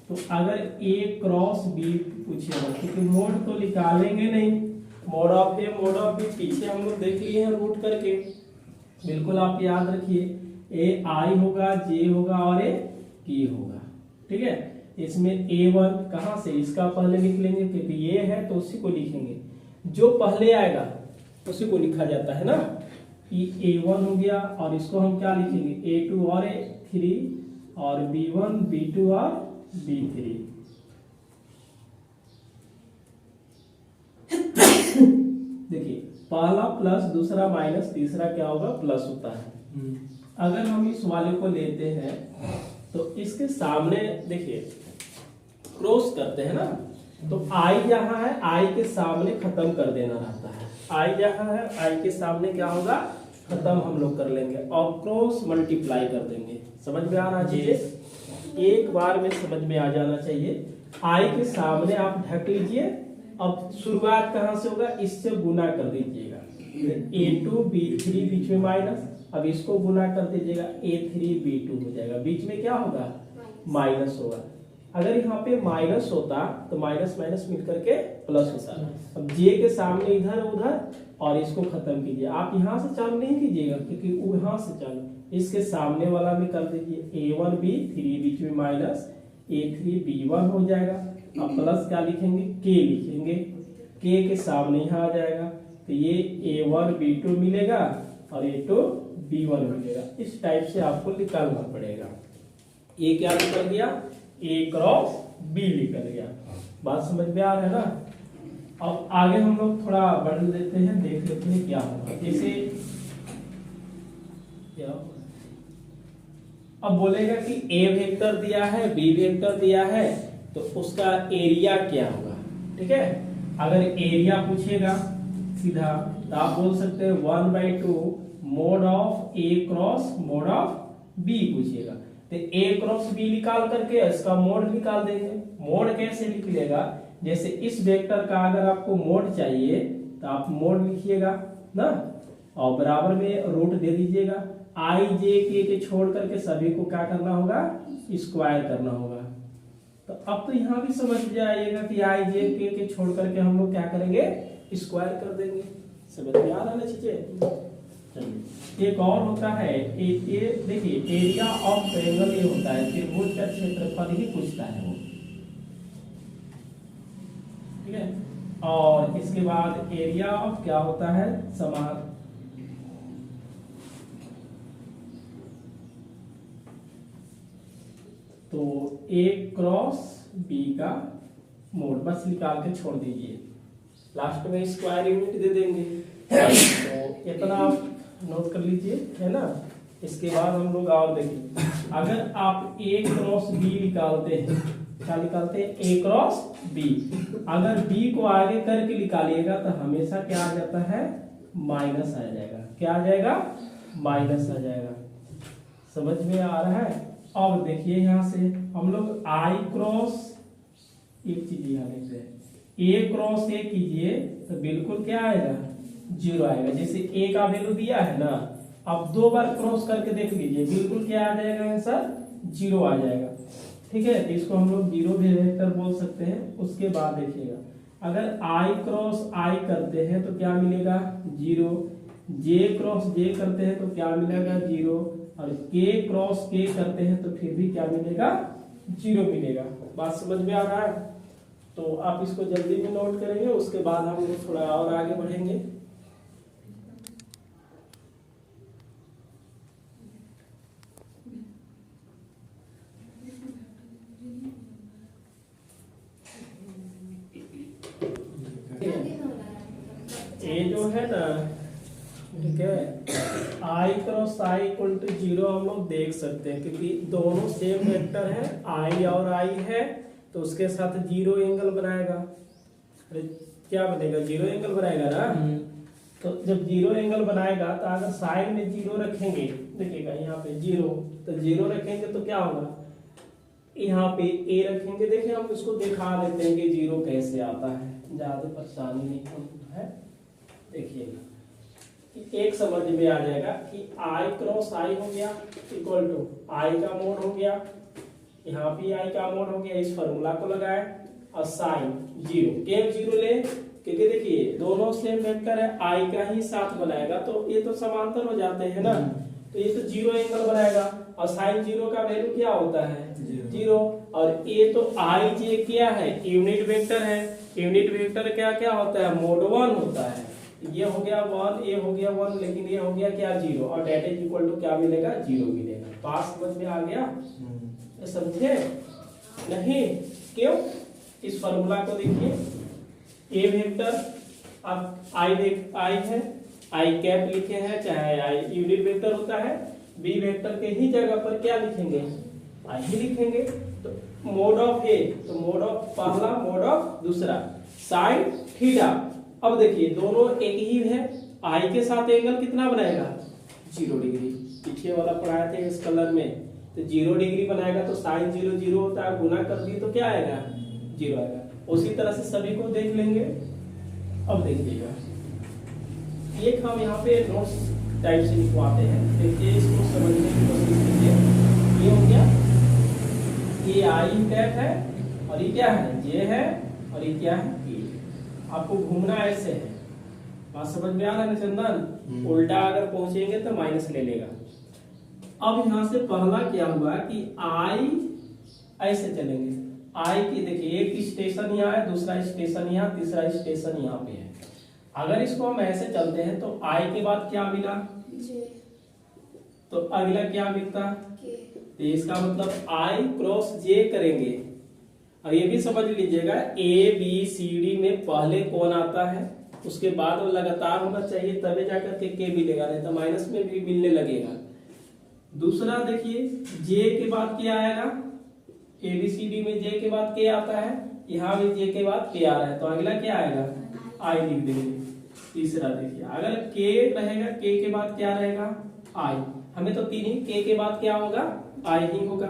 तो अगर a क्रॉस b पूछेगा क्योंकि मोड तो निकालेंगे नहीं, mod of A mod of B पीछे हम लोग देख लिए हैं रूट करके, बिल्कुल आप याद रखिए। ए आई होगा, जे होगा और ए के होगा, ठीक है। इसमें a1 कहां से, इसका पहले लिख लेंगे क्योंकि ये है तो उसी को लिखेंगे, जो पहले आएगा उसी को लिखा जाता है ना। कि a1 हो गया और इसको हम क्या लिखेंगे, a2 और a3 और b1 b2 और b3। देखिए पहला प्लस दूसरा माइनस तीसरा क्या होगा, प्लस होता है। अगर हम इस वाले को लेते हैं तो इसके सामने देखिए क्रॉस करते हैं ना, तो i जहां है i के सामने खत्म कर देना रहता है। i जहां है i के सामने क्या होगा, खत्म हम लोग कर लेंगे और क्रॉस मल्टीप्लाई कर देंगे। समझ में आ रहा है, एक बार में समझ में आ जाना चाहिए। i के सामने आप ढक लीजिए। अब शुरुआत कहां से होगा, इससे गुना कर दीजिएगा, a2 b3 बीच में माइनस, अब इसको गुना कर दीजिएगा, a3 b2 हो जाएगा, बीच में क्या होगा, माइनस होगा। अगर यहाँ पे माइनस होता तो माइनस माइनस मिल करके प्लस होता। अब j के सामने इधर उधर और इसको खत्म कीजिए। आप यहाँ से चालू नहीं कीजिएगा क्योंकि यहाँ से चालू, इसके सामने वाला में कर दीजिए, a1 b3 बीच में माइनस a3 b1 हो जाएगा। अब प्लस क्या लिखेंगे, k लिखेंगे, k के सामने यहाँ आ जाएगा तो ये a1 b2 मिलेगा और a2 b1 मिलेगा। इस टाइप से आपको निकालना पड़ेगा। ये क्या निकल गया, a क्रॉस b निकल गया। बात समझ में आ रहा है ना। अब आगे हम लोग थोड़ा बढ़ लेते हैं, देख लेते हैं क्या होगा। जैसे क्या अब बोलेगा कि a वेक्टर दिया है, b वेक्टर दिया है, तो उसका एरिया क्या होगा, ठीक है। अगर एरिया पूछेगा सीधा तो आप बोल सकते हैं 1/2 mode of a cross mod of b पूछेगा तो a क्रॉस b निकाल करके इसका मोड निकाल देंगे। मोड कैसे निकलेगा, जैसे इस वेक्टर का अगर आपको मोड चाहिए तो आप मोड लिखिएगा ना और बराबर में रूट दे दीजिएगा। i j k के छोड़ करके सभी को क्या करना होगा, स्क्वायर करना होगा। तो अब तो यहाँ भी समझ जाइएगा कि i j k के छोड़ करके हम लोग क्या करेंगे, स्क्वायर कर देंगे। समझ में आ रहा है ना चीजें। चलिए एक और होता है, ये देखिए एरिया ऑफ ट्रायंगल ये होता है, त्रिभुज का क्षेत्रफल ही पूछता है वो, ठीक है। और इसके बाद एरिया ऑफ क्या होता है, समान। तो ए क्रॉस बी का मोड बस निकाल के छोड़ दीजिए, लास्ट में स्क्वायर यूनिट दे देंगे। तो इतना आप नोट कर लीजिए, है ना। इसके बाद हम लोग और देखेंगे, अगर आप ए क्रॉस बी निकालते हैं, क्या निकालते हैं, ए क्रॉस बी। अगर बी को आगे करके निकालिएगा तो हमेशा क्या आ जाता है, माइनस आ जाएगा। क्या आ जाएगा, माइनस आ जाएगा। समझ में आ रहा है। अब देखिए यहां से हम लोग आई क्रॉस, एक चीज यहाँ लिखते हैं, ए क्रॉस ए कीजिए तो बिल्कुल क्या आएगा, 0 आएगा। जैसे ए का वैल्यू दिया है ना, अब 2 बार क्रॉस करके देख लीजिए, बिल्कुल क्या आ जाएगा, आंसर 0 आ जाएगा। ठीक है, तो इसको हम लोग 0 वेक्टर बोल सकते हैं। उसके बाद देखिएगा, अगर आई क्रॉस आई करते हैं तो क्या मिलेगा, 0। जे क्रॉस जे करते हैं तो क्या मिलेगा, 0। और के क्रॉस के करते हैं तो फिर भी क्या मिलेगा, 0 मिलेगा। बात समझ में आ रहा है। तो आप इसको जल्दी में नोट करेंगे, उसके बाद हम लोग थोड़ा और आगे बढ़ेंगे। ये जो है ना, ठीक है, आई क्रॉस आई इक्वल टू 0 हम लोग देख सकते हैं, क्योंकि दोनों सेम वेक्टर है, आई और आई है, तो उसके साथ 0 एंगल बनाएगा। अरे क्या बनेगा, 0 एंगल बनाएगा ना। तो जब 0 एंगल बनाएगा तो अगर साइड में 0 रखेंगे, देखिएगा यहाँ पे 0, तो 0 रखेंगे तो क्या होगा, यहाँ पे ए रखेंगे। देखिए हम इसको दिखा देते हैं कि 0 कैसे आता है, ज्यादा परेशानी नहीं है। देखिएगा एक समझ में आ जाएगा कि आई क्रॉस आई हो गया इक्वल टू आई का मोड हो गया, यहाँ भी आई का मोड हो गया, इस फॉर्मूला को लगाए और साइन 0 केवल 0 ले, क्योंकि देखिए दोनों सेम वेक्टर है, आई का ही साथ बनाएगा तो ये तो समांतर हो जाते हैं ना। तो ये तो 0 एंगल बनाएगा, और साइन 0 का वैल्यू क्या होता है, 0। और ये तो आई जे क्या है, यूनिट वेक्टर है। यूनिट वेक्टर क्या क्या होता है, मोड 1 होता है। ये हो गया 1, ये हो गया 1, लेकिन ये हो गया क्या, 0, और डेट इज इक्वल टू क्या मिलेगा, 0 मिलेगा। पास समझ में आ गया, समझे नहीं, क्यों, इस फॉर्मूला को देखिए, ए वेक्टर अब आई है, आई कैप लिखे हैं, चाहे आई यूनिट वेक्टर होता है, बी वेक्टर के ही जगह पर क्या लिखेंगे, आई ही लिखेंगे। तो मोड ऑफ ए, तो मोड ऑफ पहला, मोड ऑफ दूसरा, साइन थीटा। अब देखिए दोनों एक ही है, आई के साथ एंगल कितना बनाएगा, 0 डिग्री। पीछे वाला पढ़ाया थे इस कलर में, तो 0 डिग्री बनाएगा, तो साइन 0 0 होता है, गुना कर दिए तो क्या आएगा, 0 आएगा। उसी तरह से सभी को देख लेंगे। अब देखिएगा, एक हम यहाँ पे नोट्स टाइप से लिखवाते हैं, देखिए इसको समझने की कोशिश कीजिए। ये हो गया, ये आई कैप है, और ये क्या है, जे है, और ये क्या है, के। आपको घूमना ऐसे है, बात समझ में आ रहा है ना चंदन। उल्टा अगर पहुंचेंगे तो माइनस ले लेगा। अब यहां से पहला क्या हुआ कि आई ऐसे चलेंगे, आई की देखिए एक स्टेशन यहाँ है, दूसरा स्टेशन यहाँ, तीसरा स्टेशन यहाँ पे है। अगर इसको हम ऐसे चलते हैं तो आई के बाद क्या मिला, तो अगला क्या मिलता, तो इसका मतलब आई क्रॉस जे करेंगे। और ये भी समझ लीजिएगा, ए बी सी डी में पहले कौन आता है, उसके बाद वो लगातार होना चाहिए, तभी जाकर के मिलेगा, नहीं तो माइनस में भी मिलने लगेगा। दूसरा देखिए, जे के बाद क्या आएगा, ए बी सी डी में जे के बाद के आता है, यहाँ भी जे के बाद के आ रहा है, तो अगला क्या आएगा, आई लिख देंगे। तीसरा देखिए, अगर के रहेगा, के के बाद क्या रहेगा, आई। हमें तो तीन ही, के के बाद क्या होगा, आई ही होगा।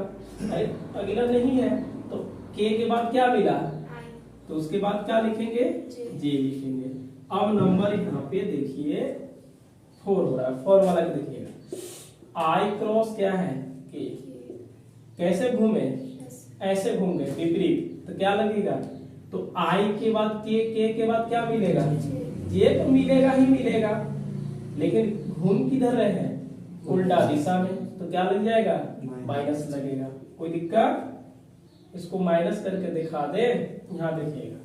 अगला नहीं है तो के के बाद क्या मिला, तो उसके बाद क्या लिखेंगे, जे लिखेंगे। अब नंबर यहाँ पे देखिए 4 हो रहा है, 4 वाला देखिएगा, आई क्रॉस क्या है, के। कैसे घूमे, ऐसे घूम गए विपरीत, तो क्या लगेगा, तो आई के बाद के बाद क्या मिलेगा, जे तो मिलेगा ही मिलेगा, लेकिन घूम किधर रहे हैं, उल्टा दिशा में, तो क्या लग जाएगा, माइनस लगेगा। कोई दिक्कत, इसको माइनस करके दिखा दे। यहाँ देखिएगा,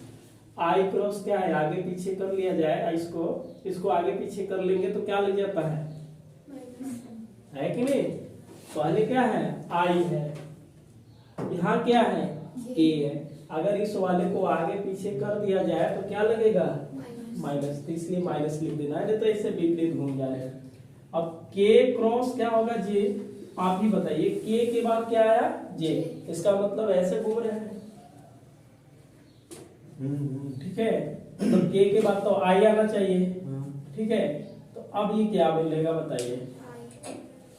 आई क्रॉस क्या है, आगे पीछे कर लिया जाए, इसको आगे पीछे कर लेंगे तो क्या लग जाता है कि नहीं। पहले क्या है, आई है, यहाँ क्या है, ए है। अगर इस वाले को आगे पीछे कर दिया जाए तो क्या लगेगा, माइनस, तो इसलिए माइनस लिख देना है, नहीं तो इससे विपरीत घूम जाएगा। अब के क्रॉस क्या होगा, जे, आप ही बताइए, के के बाद क्या आया, जे, इसका मतलब ऐसे घूम रहे हैं, ठीक है। तो के के बाद तो आई आना चाहिए, ठीक है। तो अब ये क्या मिलेगा बताइए,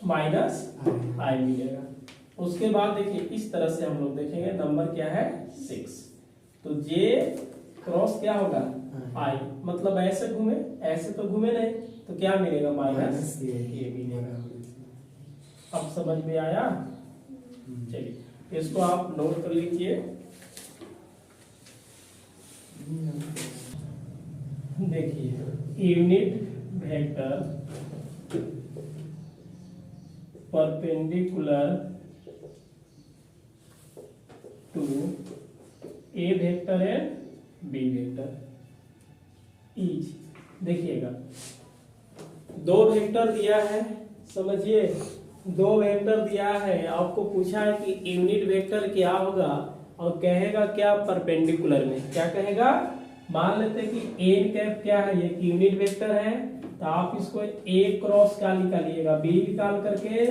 माइनस आई मिलेगा। उसके बाद देखिए इस तरह से हम लोग देखेंगे, नंबर क्या है 6, तो जे क्रॉस क्या होगा, आई, मतलब ऐसे घूमे, ऐसे तो घूमे नहीं, तो क्या मिलेगा, माइनस ए मिलेगा। अब समझ में आया, चलिए इसको आप नोट कर लीजिए। देखिए unit vector perpendicular to A vector and B vector is, देखिएगा दो वेक्टर दिया है, समझिए दो वेक्टर दिया है, आपको पूछा है कि यूनिट वेक्टर क्या होगा, और कहेगा क्या, परपेंडिकुलर में क्या कहेगा। मान लेते हैं कि एन कैप क्या है, ये यूनिट वेक्टर है, तो आप इसको ए क्रॉस क्या निकालिएगा, बी निकाल करके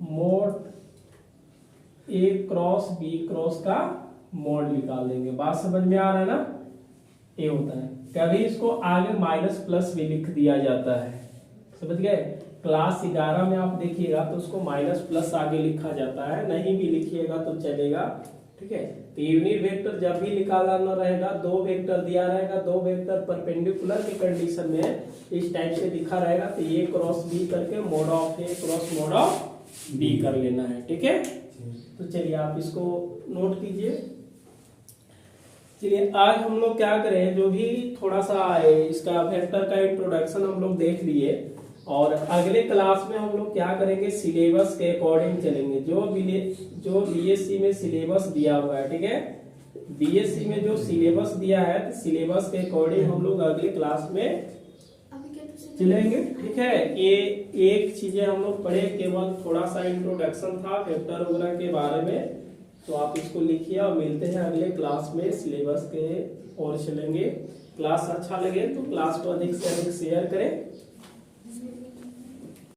मोड ए क्रॉस बी क्रॉस का मोड निकाल देंगे। बात समझ में आ रहा है ना, ये होता है। कभी इसको आगे माइनस प्लस भी लिख दिया जाता है, समझ गए। क्लास 11 में आप देखिएगा तो उसको माइनस प्लस आगे लिखा जाता है, नहीं भी लिखिएगा तो चलेगा, ठीक है। तो यूनिट वेक्टर जब भी निकालना रहेगा, दो वेक्टर दिया रहेगा, दो वेक्टर परपेंडिकुलर की कंडीशन में इस टाइप से दिखा रहेगा, तो ए क्रॉस बी करके mod of A cross mod of B कर लेना है, ठीक है। तो चलिए आप इसको नोट कीजिए। चलिए आज हम लोग क्या करें, जो भी थोड़ा सा आए इसका वेक्टर का इंट्रोडक्शन हम लोग देख लिए, और अगले क्लास में हम लोग क्या करेंगे, सिलेबस के अकॉर्डिंग चलेंगे। जो बीएससी में सिलेबस दिया हुआ है, ठीक है, बीएससी में जो सिलेबस दिया है, तो सिलेबस के अकॉर्डिंग हम लोग अगले क्लास में चलेंगे, ठीक है। ये एक चीजें हम लोग पढ़े, केवल थोड़ा सा इंट्रोडक्शन था वेक्टर वगैरह के बारे में, तो आप इसको लिखिए और मिलते हैं अगले क्लास में सिलेबस के और चलेंगे। क्लास अच्छा लगे तो क्लास को अधिक से अधिक शेयर करें।